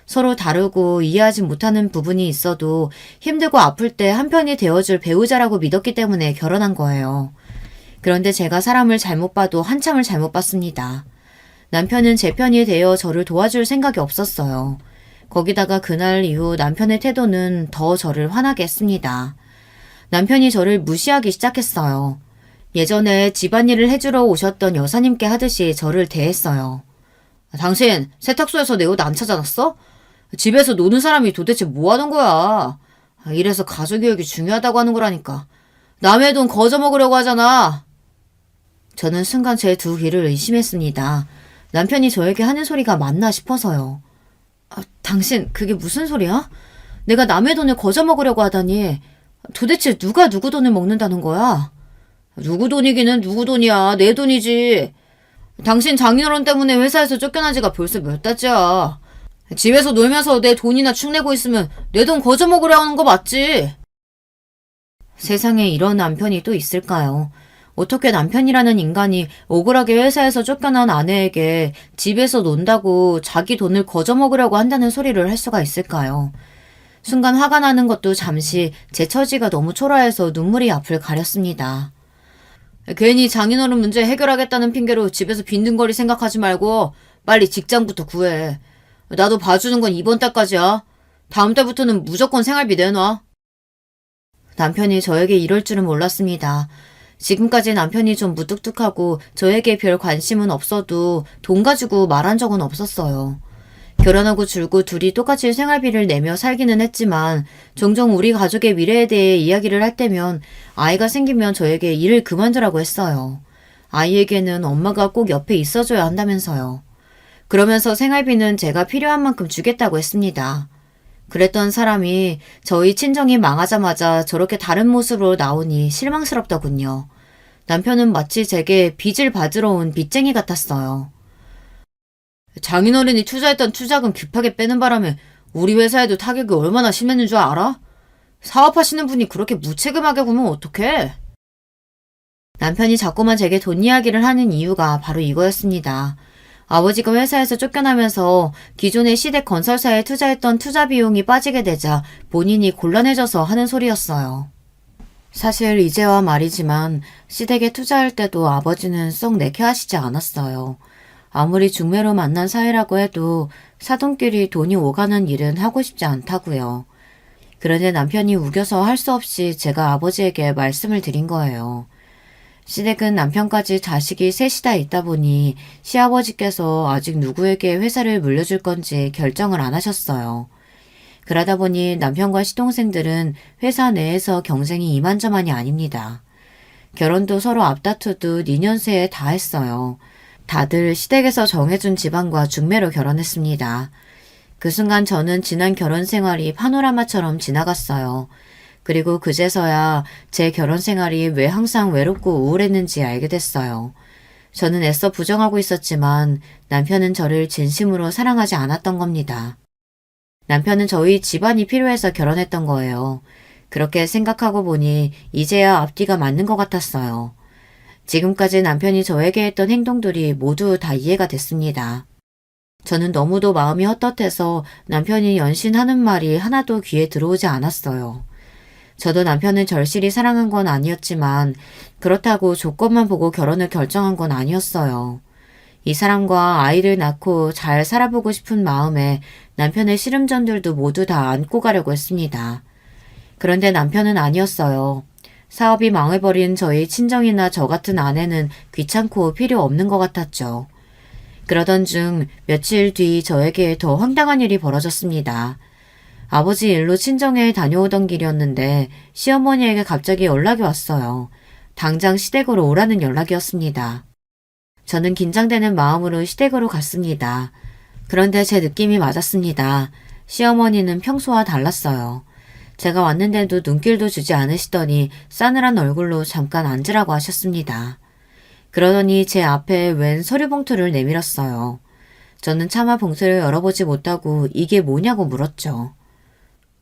Speaker 1: 서로 다르고 이해하지 못하는 부분이 있어도 힘들고 아플 때 한편이 되어줄 배우자라고 믿었기 때문에 결혼한 거예요. 그런데 제가 사람을 잘못 봐도 한참을 잘못 봤습니다. 남편은 제 편이 되어 저를 도와줄 생각이 없었어요. 거기다가 그날 이후 남편의 태도는 더 저를 화나게 했습니다. 남편이 저를 무시하기 시작했어요. 예전에 집안일을 해주러 오셨던 여사님께 하듯이 저를 대했어요. 당신 세탁소에서 내 옷 안 찾아놨어? 집에서 노는 사람이 도대체 뭐 하는 거야? 이래서 가족교육이 중요하다고 하는 거라니까. 남의 돈 거저 먹으려고 하잖아. 저는 순간 제 두 귀를 의심했습니다. 남편이 저에게 하는 소리가 맞나 싶어서요. 당신 그게 무슨 소리야? 내가 남의 돈을 거저 먹으려고 하다니. 도대체 누가 누구 돈을 먹는다는 거야? 누구 돈이기는 누구 돈이야. 내 돈이지. 당신 장인어른 때문에 회사에서 쫓겨난 지가 벌써 몇 달째야. 집에서 놀면서 내 돈이나 축내고 있으면 내 돈 거저 먹으려 하는 거 맞지? 세상에 이런 남편이 또 있을까요? 어떻게 남편이라는 인간이 억울하게 회사에서 쫓겨난 아내에게 집에서 논다고 자기 돈을 거저 먹으려고 한다는 소리를 할 수가 있을까요? 순간 화가 나는 것도 잠시 제 처지가 너무 초라해서 눈물이 앞을 가렸습니다. 괜히 장인어른 문제 해결하겠다는 핑계로 집에서 빈둥거리 생각하지 말고 빨리 직장부터 구해. 나도 봐주는 건 이번 달까지야. 다음 달부터는 무조건 생활비 내놔. 남편이 저에게 이럴 줄은 몰랐습니다. 지금까지 남편이 좀 무뚝뚝하고 저에게 별 관심은 없어도 돈 가지고 말한 적은 없었어요. 결혼하고 줄고 둘이 똑같이 생활비를 내며 살기는 했지만 종종 우리 가족의 미래에 대해 이야기를 할 때면 아이가 생기면 저에게 일을 그만두라고 했어요. 아이에게는 엄마가 꼭 옆에 있어줘야 한다면서요. 그러면서 생활비는 제가 필요한 만큼 주겠다고 했습니다. 그랬던 사람이 저희 친정이 망하자마자 저렇게 다른 모습으로 나오니 실망스럽더군요. 남편은 마치 제게 빚을 받으러 온 빚쟁이 같았어요. 장인어른이 투자했던 투자금 급하게 빼는 바람에 우리 회사에도 타격이 얼마나 심했는 줄 알아? 사업하시는 분이 그렇게 무책임하게 구면 어떡해? 남편이 자꾸만 제게 돈 이야기를 하는 이유가 바로 이거였습니다. 아버지가 회사에서 쫓겨나면서 기존의 시댁 건설사에 투자했던 투자 비용이 빠지게 되자 본인이 곤란해져서 하는 소리였어요. 사실 이제와 말이지만 시댁에 투자할 때도 아버지는 썩 내게 하시지 않았어요. 아무리 중매로 만난 사이라고 해도 사돈끼리 돈이 오가는 일은 하고 싶지 않다고요. 그런데 남편이 우겨서 할 수 없이 제가 아버지에게 말씀을 드린 거예요. 시댁은 남편까지 자식이 셋이다 있다 보니 시아버지께서 아직 누구에게 회사를 물려줄 건지 결정을 안 하셨어요. 그러다 보니 남편과 시동생들은 회사 내에서 경쟁이 이만저만이 아닙니다. 결혼도 서로 앞다투듯 2년 새에 다 했어요. 다들 시댁에서 정해준 집안과 중매로 결혼했습니다. 그 순간 저는 지난 결혼 생활이 파노라마처럼 지나갔어요. 그리고 그제서야 제 결혼 생활이 왜 항상 외롭고 우울했는지 알게 됐어요. 저는 애써 부정하고 있었지만 남편은 저를 진심으로 사랑하지 않았던 겁니다. 남편은 저희 집안이 필요해서 결혼했던 거예요. 그렇게 생각하고 보니 이제야 앞뒤가 맞는 것 같았어요. 지금까지 남편이 저에게 했던 행동들이 모두 다 이해가 됐습니다. 저는 너무도 마음이 헛헛해서 남편이 연신하는 말이 하나도 귀에 들어오지 않았어요. 저도 남편을 절실히 사랑한 건 아니었지만 그렇다고 조건만 보고 결혼을 결정한 건 아니었어요. 이 사람과 아이를 낳고 잘 살아보고 싶은 마음에 남편의 시름전들도 모두 다 안고 가려고 했습니다. 그런데 남편은 아니었어요. 사업이 망해버린 저희 친정이나 저 같은 아내는 귀찮고 필요 없는 것 같았죠. 그러던 중 며칠 뒤 저에게 더 황당한 일이 벌어졌습니다. 아버지 일로 친정에 다녀오던 길이었는데 시어머니에게 갑자기 연락이 왔어요. 당장 시댁으로 오라는 연락이었습니다. 저는 긴장되는 마음으로 시댁으로 갔습니다. 그런데 제 느낌이 맞았습니다. 시어머니는 평소와 달랐어요. 제가 왔는데도 눈길도 주지 않으시더니 싸늘한 얼굴로 잠깐 앉으라고 하셨습니다. 그러더니 제 앞에 웬 서류 봉투를 내밀었어요. 저는 차마 봉투를 열어보지 못하고 이게 뭐냐고 물었죠.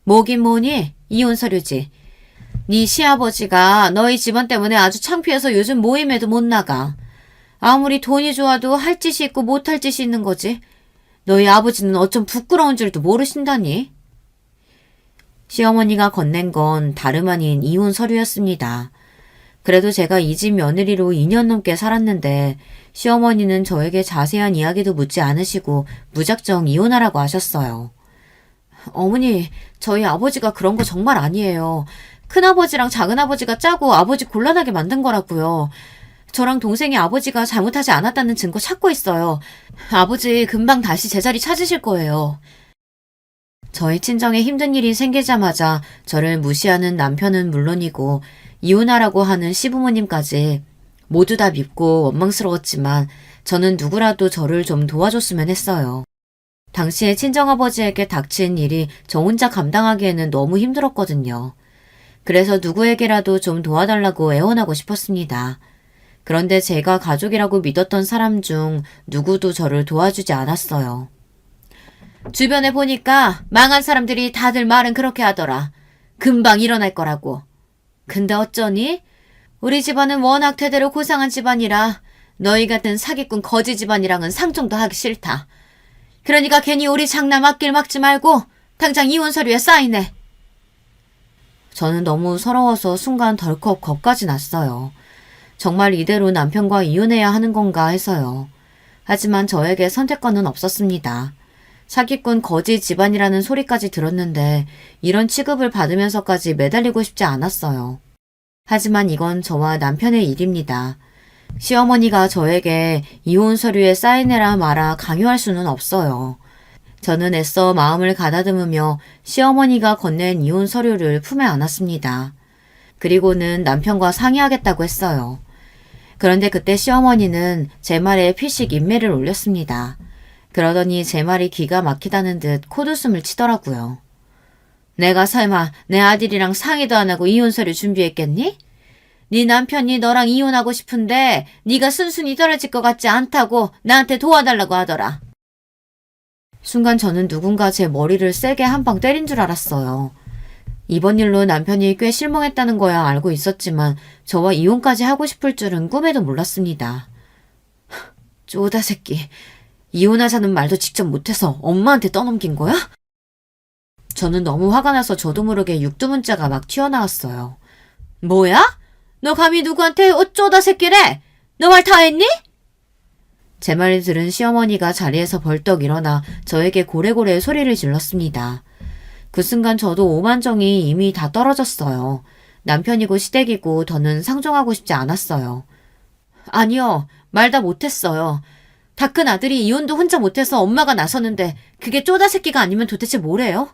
Speaker 1: 뭐긴 뭐니? 이혼 서류지. 네 시아버지가 너희 집안 때문에 아주 창피해서 요즘 모임에도 못 나가. 아무리 돈이 좋아도 할 짓이 있고 못할 짓이 있는 거지. 너희 아버지는 어쩜 부끄러운 줄도 모르신다니? 시어머니가 건넨 건 다름 아닌 이혼 서류였습니다. 그래도 제가 이 집 며느리로 2년 넘게 살았는데 시어머니는 저에게 자세한 이야기도 묻지 않으시고 무작정 이혼하라고 하셨어요. 어머니, 저희 아버지가 그런 거 정말 아니에요. 큰아버지랑 작은아버지가 짜고 아버지 곤란하게 만든 거라고요. 저랑 동생이 아버지가 잘못하지 않았다는 증거 찾고 있어요. 아버지 금방 다시 제자리 찾으실 거예요. 저희 친정에 힘든 일이 생기자마자 저를 무시하는 남편은 물론이고 이혼하라고 하는 시부모님까지 모두 다 밉고 원망스러웠지만 저는 누구라도 저를 좀 도와줬으면 했어요. 당시에 친정아버지에게 닥친 일이 저 혼자 감당하기에는 너무 힘들었거든요. 그래서 누구에게라도 좀 도와달라고 애원하고 싶었습니다. 그런데 제가 가족이라고 믿었던 사람 중 누구도 저를 도와주지 않았어요. 주변에 보니까 망한 사람들이 다들 말은 그렇게 하더라. 금방 일어날 거라고. 근데 어쩌니? 우리 집안은 워낙 대대로 고상한 집안이라 너희 같은 사기꾼 거지 집안이랑은 상종도 하기 싫다. 그러니까 괜히 우리 장남 앞길 막지 말고 당장 이혼 서류에 사인해. 저는 너무 서러워서 순간 덜컥 겁까지 났어요. 정말 이대로 남편과 이혼해야 하는 건가 해서요. 하지만 저에게 선택권은 없었습니다. 사기꾼 거지 집안이라는 소리까지 들었는데 이런 취급을 받으면서까지 매달리고 싶지 않았어요. 하지만 이건 저와 남편의 일입니다. 시어머니가 저에게 이혼 서류에 사인해라 마라 강요할 수는 없어요. 저는 애써 마음을 가다듬으며 시어머니가 건넨 이혼 서류를 품에 안았습니다. 그리고는 남편과 상의하겠다고 했어요. 그런데 그때 시어머니는 제 말에 피식 인매를 올렸습니다. 그러더니 제 말이 기가 막히다는 듯 콧웃음을 치더라고요. 내가 설마 내 아들이랑 상의도 안 하고 이혼 서류 준비했겠니? 네 남편이 너랑 이혼하고 싶은데 네가 순순히 떨어질 것 같지 않다고 나한테 도와달라고 하더라. 순간 저는 누군가 제 머리를 세게 한 방 때린 줄 알았어요. 이번 일로 남편이 꽤 실망했다는 거야 알고 있었지만 저와 이혼까지 하고 싶을 줄은 꿈에도 몰랐습니다. 쪼다 새끼. 이혼하자는 말도 직접 못해서 엄마한테 떠넘긴 거야? 저는 너무 화가 나서 저도 모르게 육두문자가 막 튀어나왔어요. 뭐야? 너 감히 누구한테 어쩌다 새끼래? 너 말 다 했니? 제 말을 들은 시어머니가 자리에서 벌떡 일어나 저에게 고래고래 소리를 질렀습니다. 그 순간 저도 오만정이 이미 다 떨어졌어요. 남편이고 시댁이고 더는 상종하고 싶지 않았어요. 아니요. 말 다 못했어요. 다 큰 아들이 이혼도 혼자 못해서 엄마가 나서는데 그게 쪼다 새끼가 아니면 도대체 뭐래요?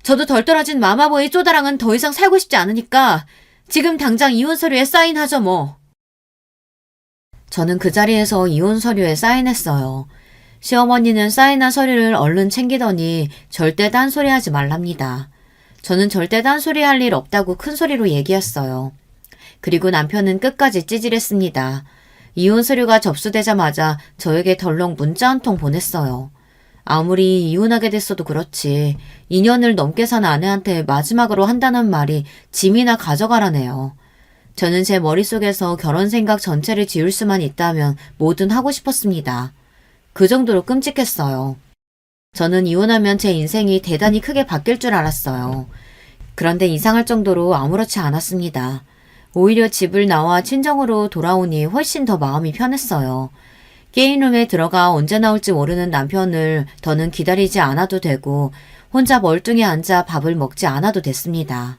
Speaker 1: 저도 덜 떨어진 마마보이 쪼다랑은 더 이상 살고 싶지 않으니까 지금 당장 이혼 서류에 사인하죠 뭐. 저는 그 자리에서 이혼 서류에 사인했어요. 시어머니는 사인한 서류를 얼른 챙기더니 절대 딴소리하지 말랍니다. 저는 절대 딴소리할 일 없다고 큰 소리로 얘기했어요. 그리고 남편은 끝까지 찌질했습니다. 이혼 서류가 접수되자마자 저에게 덜렁 문자 한 통 보냈어요. 아무리 이혼하게 됐어도 그렇지 2년을 넘게 산 아내한테 마지막으로 한다는 말이 짐이나 가져가라네요. 저는 제 머릿속에서 결혼 생각 전체를 지울 수만 있다면 뭐든 하고 싶었습니다. 그 정도로 끔찍했어요. 저는 이혼하면 제 인생이 대단히 크게 바뀔 줄 알았어요. 그런데 이상할 정도로 아무렇지 않았습니다. 오히려 집을 나와 친정으로 돌아오니 훨씬 더 마음이 편했어요. 게임룸에 들어가 언제 나올지 모르는 남편을 더는 기다리지 않아도 되고 혼자 멀뚱히 앉아 밥을 먹지 않아도 됐습니다.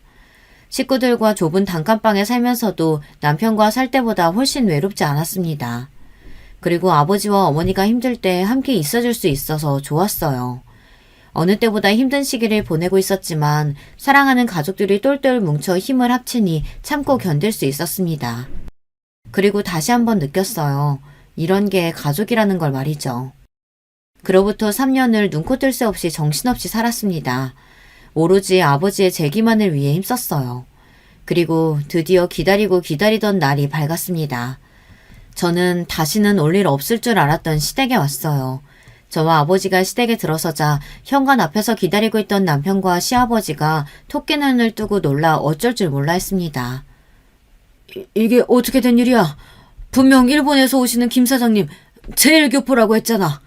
Speaker 1: 식구들과 좁은 단칸방에 살면서도 남편과 살 때보다 훨씬 외롭지 않았습니다. 그리고 아버지와 어머니가 힘들 때 함께 있어줄 수 있어서 좋았어요. 어느 때보다 힘든 시기를 보내고 있었지만 사랑하는 가족들이 똘똘 뭉쳐 힘을 합치니 참고 견딜 수 있었습니다. 그리고 다시 한번 느꼈어요. 이런 게 가족이라는 걸 말이죠. 그로부터 3년을 눈코 뜰 새 없이 정신없이 살았습니다. 오로지 아버지의 재기만을 위해 힘썼어요. 그리고 드디어 기다리고 기다리던 날이 밝았습니다. 저는 다시는 올 일 없을 줄 알았던 시댁에 왔어요. 저와 아버지가 시댁에 들어서자 현관 앞에서 기다리고 있던 남편과 시아버지가 토끼눈을 뜨고 놀라 어쩔 줄 몰라 했습니다. 이게 어떻게 된 일이야? 분명 일본에서 오시는 김 사장님 제일교포라고 했잖아.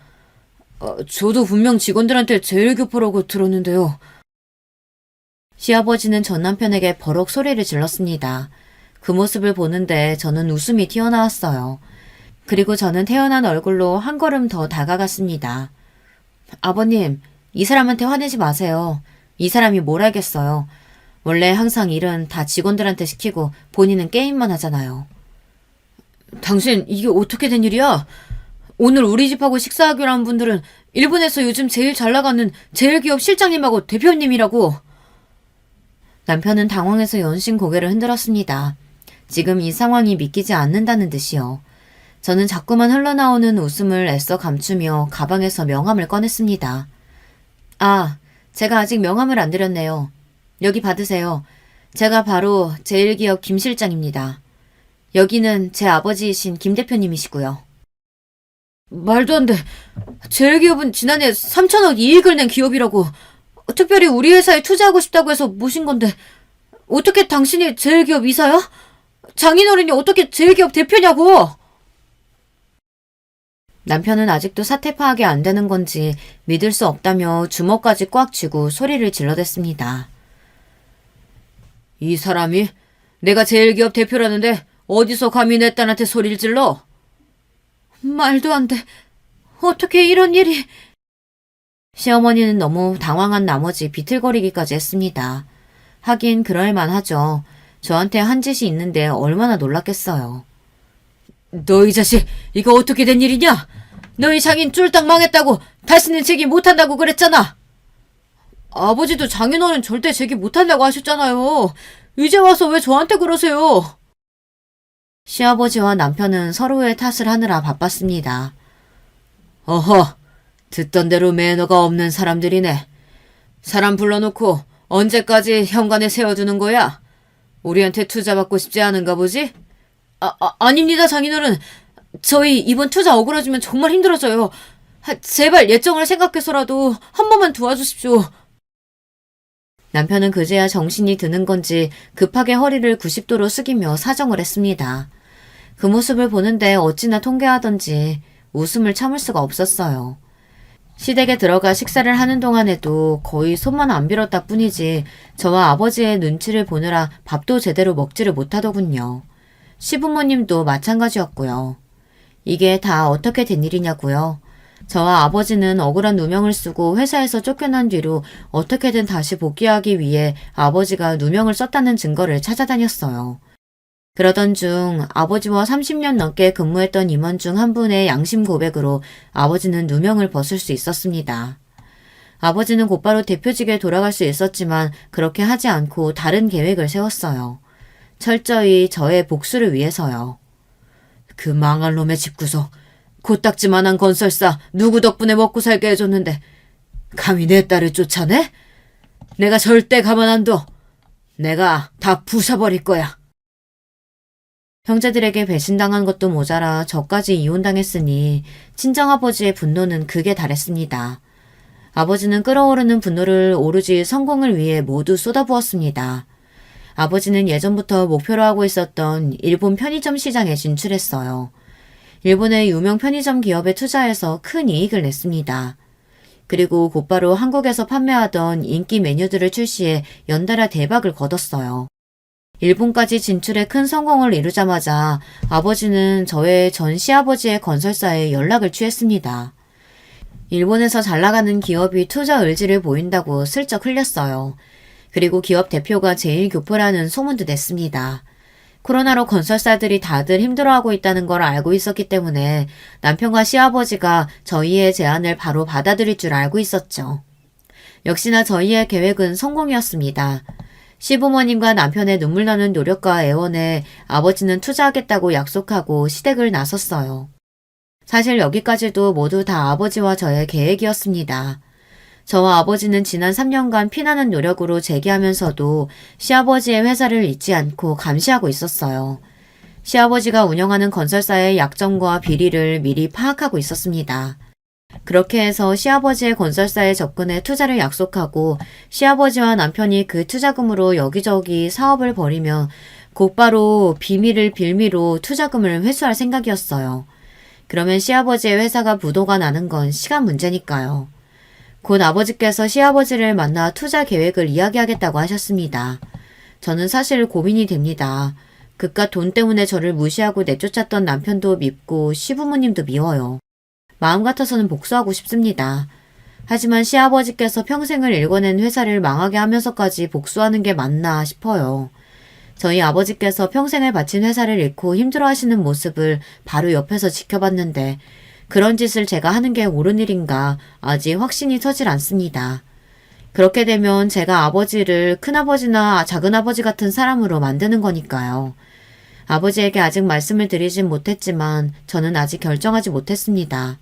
Speaker 1: 저도 분명 직원들한테 제일교포라고 들었는데요. 시아버지는 전 남편에게 버럭 소리를 질렀습니다. 그 모습을 보는데 저는 웃음이 튀어나왔어요. 그리고 저는 태어난 얼굴로 한 걸음 더 다가갔습니다. 아버님, 이 사람한테 화내지 마세요. 이 사람이 뭘 알겠어요. 원래 항상 일은 다 직원들한테 시키고 본인은 게임만 하잖아요. 당신 이게 어떻게 된 일이야? 오늘 우리 집하고 식사하기로 한 분들은 일본에서 요즘 제일 잘 나가는 제일 기업 실장님하고 대표님이라고. 남편은 당황해서 연신 고개를 흔들었습니다. 지금 이 상황이 믿기지 않는다는 듯이요. 저는 자꾸만 흘러나오는 웃음을 애써 감추며 가방에서 명함을 꺼냈습니다. 아, 제가 아직 명함을 안 드렸네요. 여기 받으세요. 제가 바로 제일기업 김 실장입니다. 여기는 제 아버지이신 김 대표님이시고요. 말도 안 돼. 제일기업은 지난해 3천억 이익을 낸 기업이라고. 특별히 우리 회사에 투자하고 싶다고 해서 모신 건데 어떻게 당신이 제일기업 이사야? 장인어른이 어떻게 제일기업 대표냐고! 남편은 아직도 사태 파악이 안 되는 건지 믿을 수 없다며 주먹까지 꽉 쥐고 소리를 질러댔습니다. 이 사람이 내가 제일기업 대표라는데 어디서 감히 내 딸한테 소리를 질러? 말도 안 돼. 어떻게 이런 일이... 시어머니는 너무 당황한 나머지 비틀거리기까지 했습니다. 하긴 그럴만하죠. 저한테 한 짓이 있는데 얼마나 놀랐겠어요. 너 이 자식, 이거 어떻게 된 일이냐? 너희 장인 쫄딱 망했다고 다시는 제기 못한다고 그랬잖아. 아버지도 장인어른 절대 제기 못한다고 하셨잖아요. 이제 와서 왜 저한테 그러세요? 시아버지와 남편은 서로의 탓을 하느라 바빴습니다. 어허, 듣던 대로 매너가 없는 사람들이네. 사람 불러놓고 언제까지 현관에 세워두는 거야? 우리한테 투자 받고 싶지 않은가 보지? 아닙니다, 장인어른. 저희 이번 투자 어그러지면 정말 힘들어져요. 제발 예정을 생각해서라도 한 번만 도와주십시오. 남편은 그제야 정신이 드는 건지 급하게 허리를 90도로 숙이며 사정을 했습니다. 그 모습을 보는데 어찌나 통쾌하던지 웃음을 참을 수가 없었어요. 시댁에 들어가 식사를 하는 동안에도 거의 손만 안 빌었다 뿐이지 저와 아버지의 눈치를 보느라 밥도 제대로 먹지를 못하더군요. 시부모님도 마찬가지였고요. 이게 다 어떻게 된 일이냐고요. 저와 아버지는 억울한 누명을 쓰고 회사에서 쫓겨난 뒤로 어떻게든 다시 복귀하기 위해 아버지가 누명을 썼다는 증거를 찾아다녔어요. 그러던 중 아버지와 30년 넘게 근무했던 임원 중 한 분의 양심 고백으로 아버지는 누명을 벗을 수 있었습니다. 아버지는 곧바로 대표직에 돌아갈 수 있었지만 그렇게 하지 않고 다른 계획을 세웠어요. 철저히 저의 복수를 위해서요. 그 망할 놈의 집구석, 코딱지만한 건설사 누구 덕분에 먹고 살게 해줬는데 감히 내 딸을 쫓아내? 내가 절대 가만 안 둬. 내가 다 부숴버릴 거야. 형제들에게 배신당한 것도 모자라 저까지 이혼당했으니 친정아버지의 분노는 극에 달했습니다. 아버지는 끓어오르는 분노를 오로지 성공을 위해 모두 쏟아부었습니다. 아버지는 예전부터 목표로 하고 있었던 일본 편의점 시장에 진출했어요. 일본의 유명 편의점 기업에 투자해서 큰 이익을 냈습니다. 그리고 곧바로 한국에서 판매하던 인기 메뉴들을 출시해 연달아 대박을 거뒀어요. 일본까지 진출해 큰 성공을 이루자마자 아버지는 저의 전 시아버지의 건설사에 연락을 취했습니다. 일본에서 잘 나가는 기업이 투자 의지를 보인다고 슬쩍 흘렸어요. 그리고 기업 대표가 제1교포라는 소문도 냈습니다. 코로나로 건설사들이 다들 힘들어하고 있다는 걸 알고 있었기 때문에 남편과 시아버지가 저희의 제안을 바로 받아들일 줄 알고 있었죠. 역시나 저희의 계획은 성공이었습니다. 시부모님과 남편의 눈물 나는 노력과 애원에 아버지는 투자하겠다고 약속하고 시댁을 나섰어요. 사실 여기까지도 모두 다 아버지와 저의 계획이었습니다. 저와 아버지는 지난 3년간 피나는 노력으로 재기하면서도 시아버지의 회사를 잊지 않고 감시하고 있었어요. 시아버지가 운영하는 건설사의 약점과 비리를 미리 파악하고 있었습니다. 그렇게 해서 시아버지의 건설사에 접근해 투자를 약속하고 시아버지와 남편이 그 투자금으로 여기저기 사업을 벌이며 곧바로 비밀을 빌미로 투자금을 회수할 생각이었어요. 그러면 시아버지의 회사가 부도가 나는 건 시간 문제니까요. 곧 아버지께서 시아버지를 만나 투자 계획을 이야기하겠다고 하셨습니다. 저는 사실 고민이 됩니다. 그깟 돈 때문에 저를 무시하고 내쫓았던 남편도 밉고 시부모님도 미워요. 마음 같아서는 복수하고 싶습니다. 하지만 시아버지께서 평생을 일궈낸 회사를 망하게 하면서까지 복수하는 게 맞나 싶어요. 저희 아버지께서 평생을 바친 회사를 잃고 힘들어하시는 모습을 바로 옆에서 지켜봤는데 그런 짓을 제가 하는 게 옳은 일인가 아직 확신이 서질 않습니다. 그렇게 되면 제가 아버지를 큰아버지나 작은아버지 같은 사람으로 만드는 거니까요. 아버지에게 아직 말씀을 드리진 못했지만 저는 아직 결정하지 못했습니다.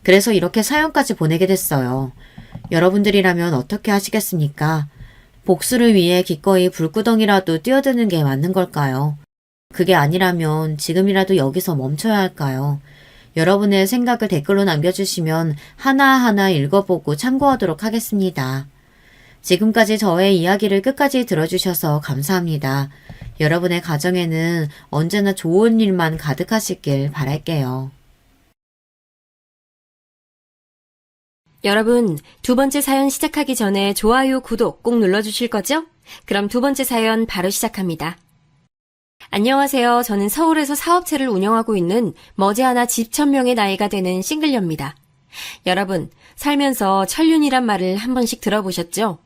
Speaker 1: 그래서 이렇게 사연까지 보내게 됐어요. 여러분들이라면 어떻게 하시겠습니까? 복수를 위해 기꺼이 불구덩이라도 뛰어드는 게 맞는 걸까요? 그게 아니라면 지금이라도 여기서 멈춰야 할까요? 여러분의 생각을 댓글로 남겨주시면 하나하나 읽어보고 참고하도록 하겠습니다. 지금까지 저의 이야기를 끝까지 들어주셔서 감사합니다. 여러분의 가정에는 언제나 좋은 일만 가득하시길 바랄게요.
Speaker 2: 여러분, 두 번째 사연 시작하기 전에 좋아요, 구독 꼭 눌러주실 거죠? 그럼 두 번째 사연 바로 시작합니다. 안녕하세요. 저는 서울에서 사업체를 운영하고 있는 머지않아 집 천명의 나이가 되는 싱글녀입니다. 여러분, 살면서 천륜이란 말을 한 번씩 들어보셨죠?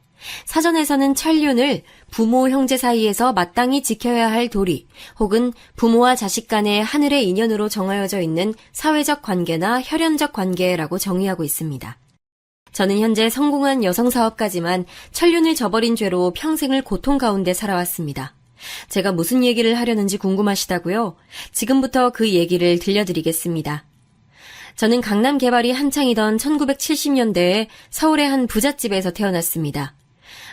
Speaker 2: 사전에서는 천륜을 부모, 형제 사이에서 마땅히 지켜야 할 도리, 혹은 부모와 자식 간의 하늘의 인연으로 정하여져 있는 사회적 관계나 혈연적 관계라고 정의하고 있습니다. 저는 현재 성공한 여성사업가지만 천륜을 저버린 죄로 평생을 고통 가운데 살아왔습니다. 제가 무슨 얘기를 하려는지 궁금하시다고요? 지금부터 그 얘기를 들려드리겠습니다. 저는 강남 개발이 한창이던 1970년대에 서울의 한 부잣집에서 태어났습니다.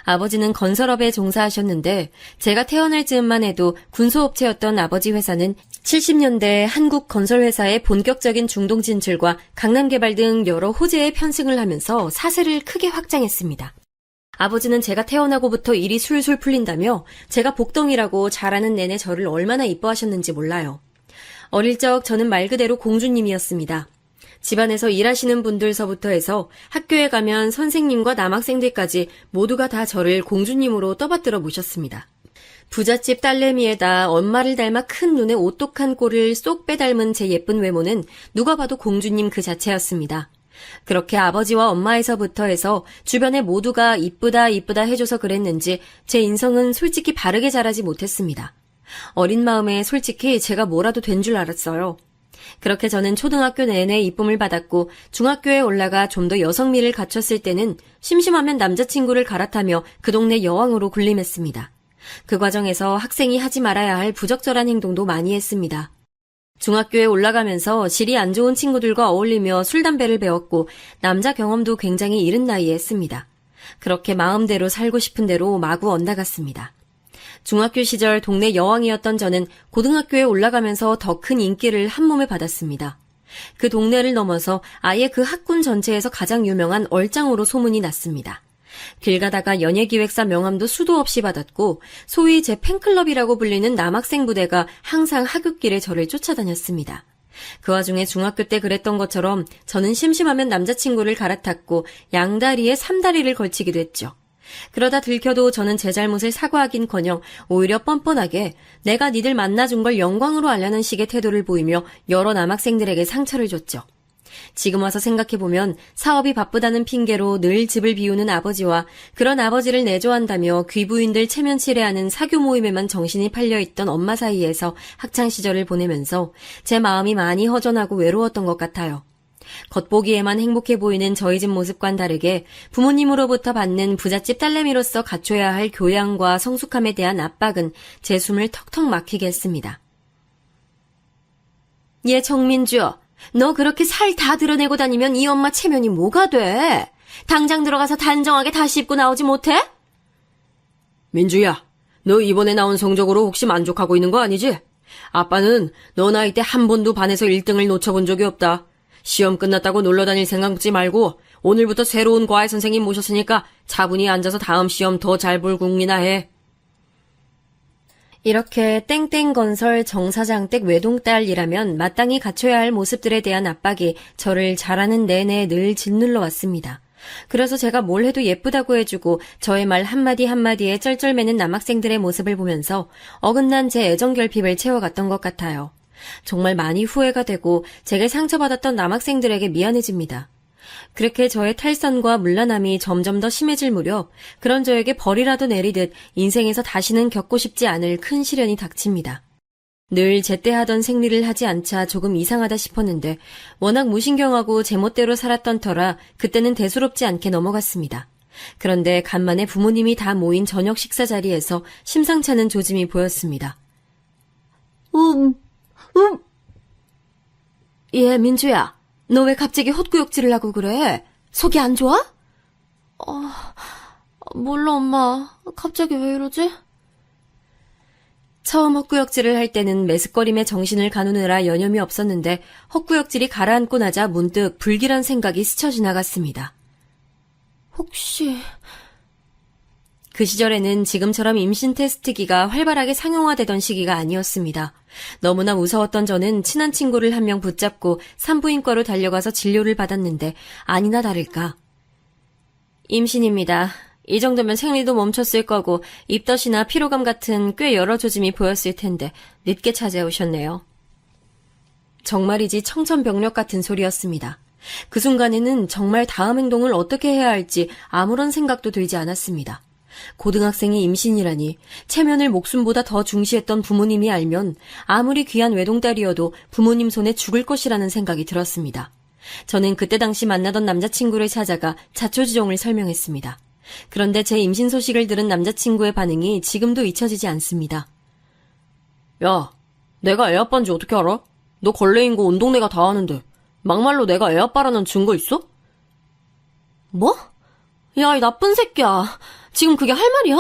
Speaker 2: 아버지는 건설업에 종사하셨는데 제가 태어날 즈음만 해도 군소업체였던 아버지 회사는 70년대 한국 건설회사의 본격적인 중동 진출과 강남 개발 등 여러 호재에 편승을 하면서 사세를 크게 확장했습니다. 아버지는 제가 태어나고부터 일이 술술 풀린다며 제가 복덩이라고 자라는 내내 저를 얼마나 이뻐하셨는지 몰라요. 어릴 적 저는 말 그대로 공주님이었습니다. 집안에서 일하시는 분들서부터 해서 학교에 가면 선생님과 남학생들까지 모두가 다 저를 공주님으로 떠받들어 모셨습니다. 부잣집 딸내미에다 엄마를 닮아 큰 눈에 오똑한 꼴을 쏙 빼닮은 제 예쁜 외모는 누가 봐도 공주님 그 자체였습니다. 그렇게 아버지와 엄마에서부터 해서 주변에 모두가 이쁘다 이쁘다 해줘서 그랬는지 제 인성은 솔직히 바르게 자라지 못했습니다. 어린 마음에 솔직히 제가 뭐라도 된 줄 알았어요. 그렇게 저는 초등학교 내내 이쁨을 받았고 중학교에 올라가 좀 더 여성미를 갖췄을 때는 심심하면 남자친구를 갈아타며 그 동네 여왕으로 군림했습니다. 그 과정에서 학생이 하지 말아야 할 부적절한 행동도 많이 했습니다. 중학교에 올라가면서 질이 안 좋은 친구들과 어울리며 술, 담배를 배웠고 남자 경험도 굉장히 이른 나이에 했습니다. 그렇게 마음대로 살고 싶은 대로 마구 엇나갔습니다. 중학교 시절 동네 여왕이었던 저는 고등학교에 올라가면서 더 큰 인기를 한몸에 받았습니다. 그 동네를 넘어서 아예 그 학군 전체에서 가장 유명한 얼짱으로 소문이 났습니다. 길 가다가 연예기획사 명함도 수도 없이 받았고 소위 제 팬클럽이라고 불리는 남학생 부대가 항상 하굣길에 저를 쫓아다녔습니다. 그 와중에 중학교 때 그랬던 것처럼 저는 심심하면 남자친구를 갈아탔고 양다리에 삼다리를 걸치기도 했죠. 그러다 들켜도 저는 제 잘못을 사과하긴커녕 오히려 뻔뻔하게 내가 니들 만나준 걸 영광으로 알려는 식의 태도를 보이며 여러 남학생들에게 상처를 줬죠. 지금 와서 생각해보면 사업이 바쁘다는 핑계로 늘 집을 비우는 아버지와 그런 아버지를 내조한다며 귀부인들 체면치레하는 사교 모임에만 정신이 팔려있던 엄마 사이에서 학창시절을 보내면서 제 마음이 많이 허전하고 외로웠던 것 같아요. 겉보기에만 행복해 보이는 저희 집 모습과는 다르게 부모님으로부터 받는 부잣집 딸내미로서 갖춰야 할 교양과 성숙함에 대한 압박은 제 숨을 턱턱 막히게 했습니다. 얘 정민주, 너 그렇게 살 다 드러내고 다니면 이 엄마 체면이 뭐가 돼? 당장 들어가서 단정하게 다시 입고 나오지 못해? 민주야, 너 이번에 나온 성적으로 혹시 만족하고 있는 거 아니지? 아빠는 너 나이 때 한 번도 반에서 1등을 놓쳐본 적이 없다. 시험 끝났다고 놀러 다닐 생각 먹지 말고 오늘부터 새로운 과외 선생님 모셨으니까 차분히 앉아서 다음 시험 더 잘 볼 궁리나 해. 이렇게 땡땡건설 정사장 댁 외동딸이라면 마땅히 갖춰야 할 모습들에 대한 압박이 저를 자라는 내내 늘 짓눌러 왔습니다. 그래서 제가 뭘 해도 예쁘다고 해주고 저의 말 한마디 한마디에 쩔쩔매는 남학생들의 모습을 보면서 어긋난 제 애정결핍을 채워갔던 것 같아요. 정말 많이 후회가 되고 제게 상처받았던 남학생들에게 미안해집니다. 그렇게 저의 탈선과 물러남이 점점 더 심해질 무렵 그런 저에게 벌이라도 내리듯 인생에서 다시는 겪고 싶지 않을 큰 시련이 닥칩니다. 늘 제때 하던 생리를 하지 않자 조금 이상하다 싶었는데 워낙 무신경하고 제멋대로 살았던 터라 그때는 대수롭지 않게 넘어갔습니다. 그런데 간만에 부모님이 다 모인 저녁 식사 자리에서 심상찮은 조짐이 보였습니다. 예, 민주야. 너 왜 갑자기 헛구역질을 하고 그래? 속이 안 좋아? 몰라, 엄마. 갑자기 왜 이러지? 처음 헛구역질을 할 때는 메스꺼림에 정신을 가누느라 여념이 없었는데 헛구역질이 가라앉고 나자 문득 불길한 생각이 스쳐 지나갔습니다. 혹시... 그 시절에는 지금처럼 임신 테스트기가 활발하게 상용화되던 시기가 아니었습니다. 너무나 무서웠던 저는 친한 친구를 한 명 붙잡고 산부인과로 달려가서 진료를 받았는데 아니나 다를까. 임신입니다. 이 정도면 생리도 멈췄을 거고 입덧이나 피로감 같은 꽤 여러 조짐이 보였을 텐데 늦게 찾아오셨네요. 정말이지 청천벽력 같은 소리였습니다. 그 순간에는 정말 다음 행동을 어떻게 해야 할지 아무런 생각도 들지 않았습니다. 고등학생이 임신이라니 체면을 목숨보다 더 중시했던 부모님이 알면 아무리 귀한 외동딸이어도 부모님 손에 죽을 것이라는 생각이 들었습니다. 저는 그때 당시 만나던 남자친구를 찾아가 자초지종을 설명했습니다. 그런데 제 임신 소식을 들은 남자친구의 반응이 지금도 잊혀지지 않습니다. 야, 내가 애아빠인지 어떻게 알아? 너 걸레인 거 온 동네가 다 아는데 막말로 내가 애아빠라는 증거 있어? 뭐? 야, 이 나쁜 새끼야. 지금 그게 할 말이야?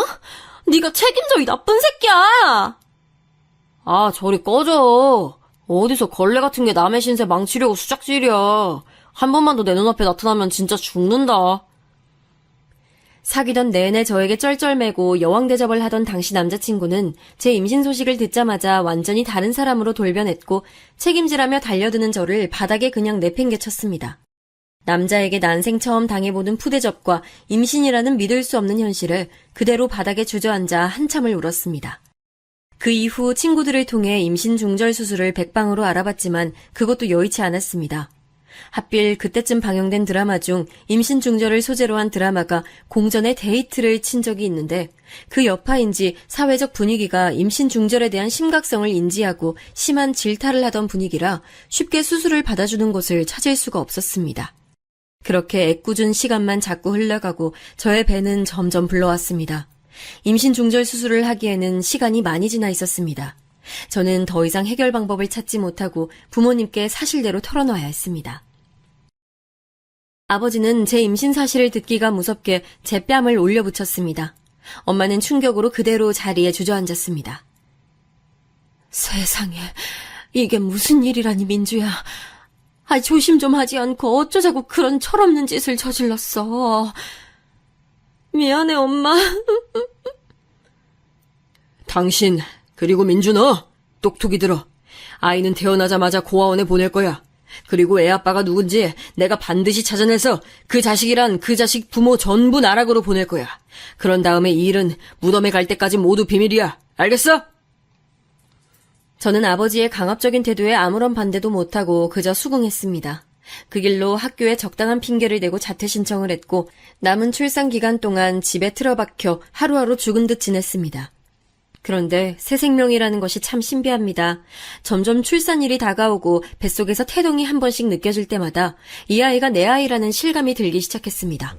Speaker 2: 네가 책임져, 이 나쁜 새끼야! 아, 저리 꺼져. 어디서 걸레 같은 게 남의 신세 망치려고 수작질이야. 한 번만 더 내 눈앞에 나타나면 진짜 죽는다. 사귀던 내내 저에게 쩔쩔매고 여왕 대접을 하던 당시 남자친구는 제 임신 소식을 듣자마자 완전히 다른 사람으로 돌변했고 책임지라며 달려드는 저를 바닥에 그냥 내팽개쳤습니다. 남자에게 난생 처음 당해보는 푸대접과 임신이라는 믿을 수 없는 현실을 그대로 바닥에 주저앉아 한참을 울었습니다. 그 이후 친구들을 통해 임신 중절 수술을 백방으로 알아봤지만 그것도 여의치 않았습니다. 하필 그때쯤 방영된 드라마 중 임신 중절을 소재로 한 드라마가 공전에 데이트를 친 적이 있는데 그 여파인지 사회적 분위기가 임신 중절에 대한 심각성을 인지하고 심한 질타를 하던 분위기라 쉽게 수술을 받아주는 곳을 찾을 수가 없었습니다. 그렇게 애꿎은 시간만 자꾸 흘러가고 저의 배는 점점 불러왔습니다. 임신 중절 수술을 하기에는 시간이 많이 지나 있었습니다. 저는 더 이상 해결 방법을 찾지 못하고 부모님께 사실대로 털어놔야 했습니다. 아버지는 제 임신 사실을 듣기가 무섭게 제 뺨을 올려붙였습니다. 엄마는 충격으로 그대로 자리에 주저앉았습니다. 세상에, 이게 무슨 일이라니, 민주야. 조심 좀 하지 않고 어쩌자고 그런 철없는 짓을 저질렀어. 미안해, 엄마. 당신, 그리고 민주 너, 똑똑히 들어. 아이는 태어나자마자 고아원에 보낼 거야. 그리고 애 아빠가 누군지 내가 반드시 찾아내서 그 자식이란 그 자식 부모 전부 나락으로 보낼 거야. 그런 다음에 이 일은 무덤에 갈 때까지 모두 비밀이야. 알겠어? 저는 아버지의 강압적인 태도에 아무런 반대도 못하고 그저 수긍했습니다. 그 길로 학교에 적당한 핑계를 대고 자퇴 신청을 했고 남은 출산 기간 동안 집에 틀어박혀 하루하루 죽은 듯 지냈습니다. 그런데 새 생명이라는 것이 참 신비합니다. 점점 출산일이 다가오고 뱃속에서 태동이 한 번씩 느껴질 때마다 이 아이가 내 아이라는 실감이 들기 시작했습니다.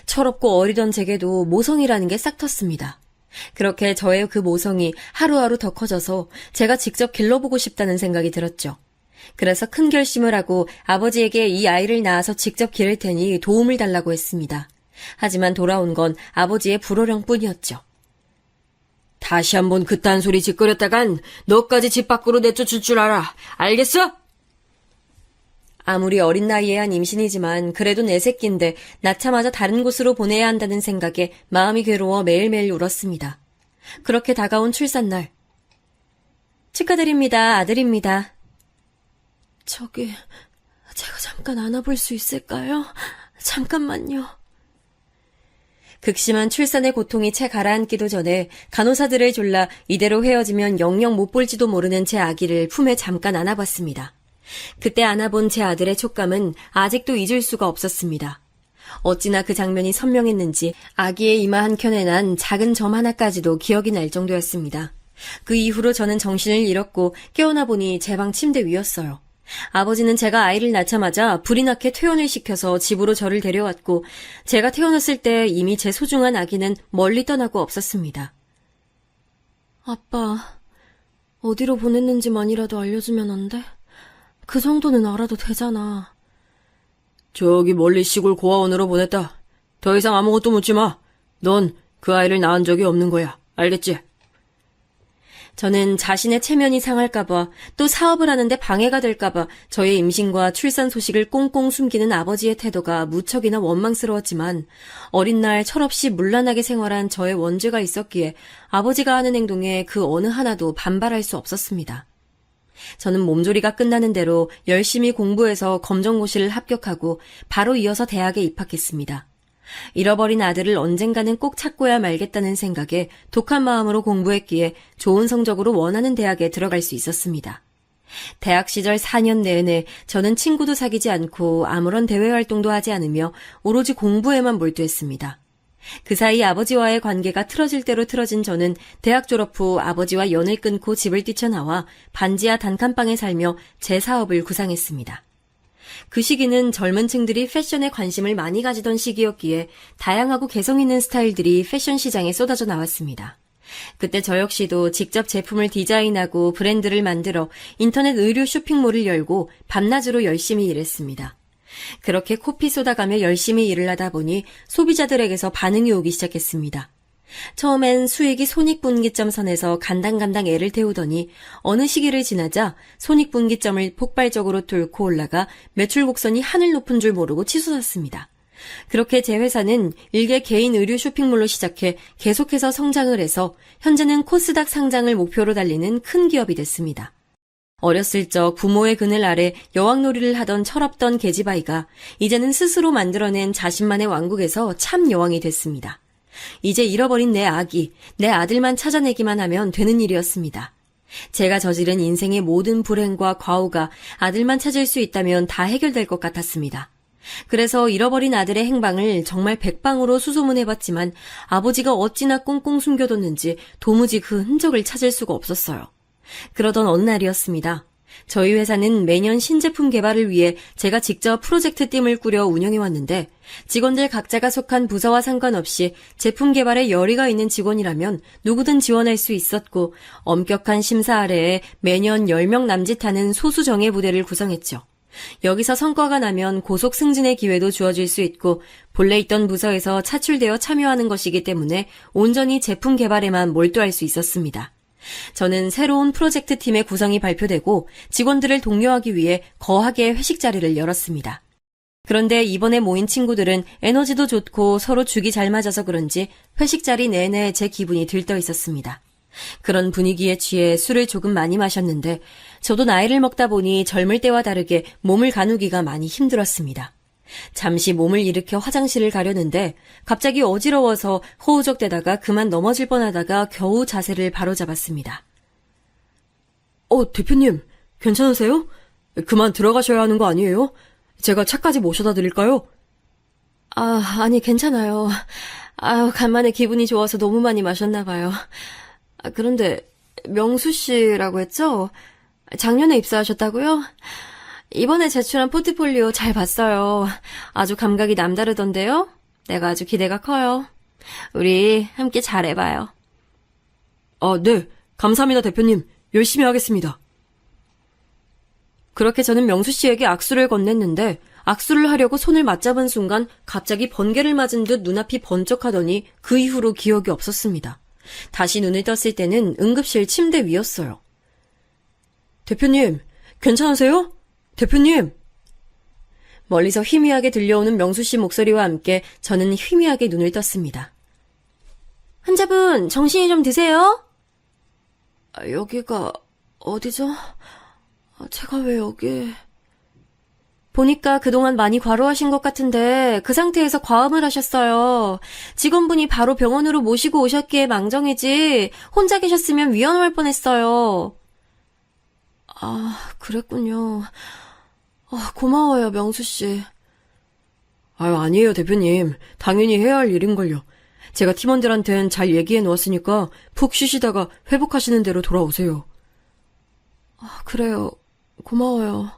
Speaker 2: 철없고 어리던 제게도 모성이라는 게 싹 텄습니다. 그렇게 저의 그 모성이 하루하루 더 커져서 제가 직접 길러보고 싶다는 생각이 들었죠. 그래서 큰 결심을 하고 아버지에게 이 아이를 낳아서 직접 기를 테니 도움을 달라고 했습니다. 하지만 돌아온 건 아버지의 불호령뿐이었죠. 다시 한번 그딴 소리 짓거렸다간 너까지 집 밖으로 내쫓을 줄 알아. 알겠어? 아무리 어린 나이에 한 임신이지만 그래도 내 새끼인데 낳자마자 다른 곳으로 보내야 한다는 생각에 마음이 괴로워 매일매일 울었습니다. 그렇게 다가온 출산날. 축하드립니다. 아들입니다. 저기, 제가 잠깐 안아볼 수 있을까요? 잠깐만요. 극심한 출산의 고통이 채 가라앉기도 전에 간호사들을 졸라 이대로 헤어지면 영영 못 볼지도 모르는 제 아기를 품에 잠깐 안아봤습니다. 그때 안아본 제 아들의 촉감은 아직도 잊을 수가 없었습니다. 어찌나 그 장면이 선명했는지 아기의 이마 한켠에 난 작은 점 하나까지도 기억이 날 정도였습니다. 그 이후로 저는 정신을 잃었고 깨어나 보니 제 방 침대 위였어요. 아버지는 제가 아이를 낳자마자 불이 나게 퇴원을 시켜서 집으로 저를 데려왔고 제가 태어났을 때 이미 제 소중한 아기는 멀리 떠나고 없었습니다. 아빠, 어디로 보냈는지만이라도 알려주면 안 돼? 그 정도는 알아도 되잖아. 저기 멀리 시골 고아원으로 보냈다. 더 이상 아무것도 묻지 마. 넌 그 아이를 낳은 적이 없는 거야. 알겠지? 저는 자신의 체면이 상할까봐 또 사업을 하는데 방해가 될까봐 저의 임신과 출산 소식을 꽁꽁 숨기는 아버지의 태도가 무척이나 원망스러웠지만 어린 날 철없이 문란하게 생활한 저의 원죄가 있었기에 아버지가 하는 행동에 그 어느 하나도 반발할 수 없었습니다. 저는 몸조리가 끝나는 대로 열심히 공부해서 검정고시를 합격하고 바로 이어서 대학에 입학했습니다. 잃어버린 아들을 언젠가는 꼭 찾고야 말겠다는 생각에 독한 마음으로 공부했기에 좋은 성적으로 원하는 대학에 들어갈 수 있었습니다. 대학 시절 4년 내내 저는 친구도 사귀지 않고 아무런 대외 활동도 하지 않으며 오로지 공부에만 몰두했습니다. 그 사이 아버지와의 관계가 틀어질 대로 틀어진 저는 대학 졸업 후 아버지와 연을 끊고 집을 뛰쳐나와 반지하 단칸방에 살며 제 사업을 구상했습니다. 그 시기는 젊은 층들이 패션에 관심을 많이 가지던 시기였기에 다양하고 개성 있는 스타일들이 패션 시장에 쏟아져 나왔습니다. 그때 저 역시도 직접 제품을 디자인하고 브랜드를 만들어 인터넷 의류 쇼핑몰을 열고 밤낮으로 열심히 일했습니다. 그렇게 코피 쏟아가며 열심히 일을 하다 보니 소비자들에게서 반응이 오기 시작했습니다. 처음엔 수익이 손익분기점 선에서 간당간당 애를 태우더니 어느 시기를 지나자 손익분기점을 폭발적으로 뚫고 올라가 매출 곡선이 하늘 높은 줄 모르고 치솟았습니다. 그렇게 제 회사는 일개 개인 의류 쇼핑몰로 시작해 계속해서 성장을 해서 현재는 코스닥 상장을 목표로 달리는 큰 기업이 됐습니다. 어렸을 적 부모의 그늘 아래 여왕놀이를 하던 철없던 계집아이가 이제는 스스로 만들어낸 자신만의 왕국에서 참 여왕이 됐습니다. 이제 잃어버린 내 아기, 내 아들만 찾아내기만 하면 되는 일이었습니다. 제가 저지른 인생의 모든 불행과 과오가 아들만 찾을 수 있다면 다 해결될 것 같았습니다. 그래서 잃어버린 아들의 행방을 정말 백방으로 수소문해봤지만 아버지가 어찌나 꽁꽁 숨겨뒀는지 도무지 그 흔적을 찾을 수가 없었어요. 그러던 어느 날이었습니다. 저희 회사는 매년 신제품 개발을 위해 제가 직접 프로젝트 팀을 꾸려 운영해왔는데 직원들 각자가 속한 부서와 상관없이 제품 개발에 열의가 있는 직원이라면 누구든 지원할 수 있었고 엄격한 심사 아래에 매년 10명 남짓하는 소수 정예 부대를 구성했죠. 여기서 성과가 나면 고속 승진의 기회도 주어질 수 있고 본래 있던 부서에서 차출되어 참여하는 것이기 때문에 온전히 제품 개발에만 몰두할 수 있었습니다. 저는 새로운 프로젝트 팀의 구성이 발표되고 직원들을 독려하기 위해 거하게 회식 자리를 열었습니다. 그런데 이번에 모인 친구들은 에너지도 좋고 서로 죽이 잘 맞아서 그런지 회식 자리 내내 제 기분이 들떠 있었습니다. 그런 분위기에 취해 술을 조금 많이 마셨는데 저도 나이를 먹다 보니 젊을 때와 다르게 몸을 가누기가 많이 힘들었습니다. 잠시 몸을 일으켜 화장실을 가려는데 갑자기 어지러워서 허우적대다가 그만 넘어질 뻔하다가 겨우 자세를 바로잡았습니다. 대표님, 괜찮으세요? 그만 들어가셔야 하는 거 아니에요? 제가 차까지 모셔다 드릴까요? 아니, 괜찮아요. 간만에 기분이 좋아서 너무 많이 마셨나 봐요. 그런데 명수 씨라고 했죠? 작년에 입사하셨다고요? 이번에 제출한 포트폴리오 잘 봤어요. 아주 감각이 남다르던데요? 내가 아주 기대가 커요. 우리 함께 잘해봐요. 네. 감사합니다, 대표님. 열심히 하겠습니다. 그렇게 저는 명수 씨에게 악수를 건넸는데 악수를 하려고 손을 맞잡은 순간 갑자기 번개를 맞은 듯 눈앞이 번쩍하더니 그 이후로 기억이 없었습니다. 다시 눈을 떴을 때는 응급실 침대 위였어요. 대표님, 괜찮으세요? 대표님! 멀리서 희미하게 들려오는 명수 씨 목소리와 함께 저는 희미하게 눈을 떴습니다. 환자분, 정신이 좀 드세요? 여기가 어디죠? 제가 왜 여기에... 보니까 그동안 많이 과로하신 것 같은데 그 상태에서 과음을 하셨어요. 직원분이 바로 병원으로 모시고 오셨기에 망정이지 혼자 계셨으면 위험할 뻔했어요. 그랬군요. 고마워요, 명수 씨. 아니에요, 대표님. 당연히 해야 할 일인걸요. 제가 팀원들한텐 잘 얘기해 놓았으니까 푹 쉬시다가 회복하시는 대로 돌아오세요. 그래요. 고마워요.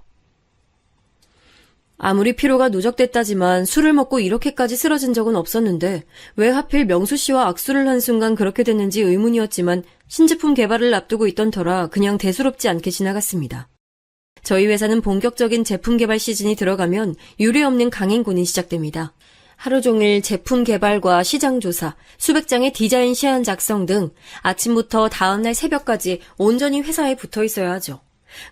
Speaker 2: 아무리 피로가 누적됐다지만 술을 먹고 이렇게까지 쓰러진 적은 없었는데 왜 하필 명수 씨와 악수를 한 순간 그렇게 됐는지 의문이었지만 신제품 개발을 앞두고 있던 터라 그냥 대수롭지 않게 지나갔습니다. 저희 회사는 본격적인 제품 개발 시즌이 들어가면 유례없는 강행군이 시작됩니다. 하루 종일 제품 개발과 시장 조사, 수백 장의 디자인 시안 작성 등 아침부터 다음날 새벽까지 온전히 회사에 붙어 있어야 하죠.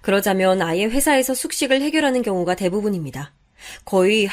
Speaker 2: 그러자면 아예 회사에서 숙식을 해결하는 경우가 대부분입니다. 거의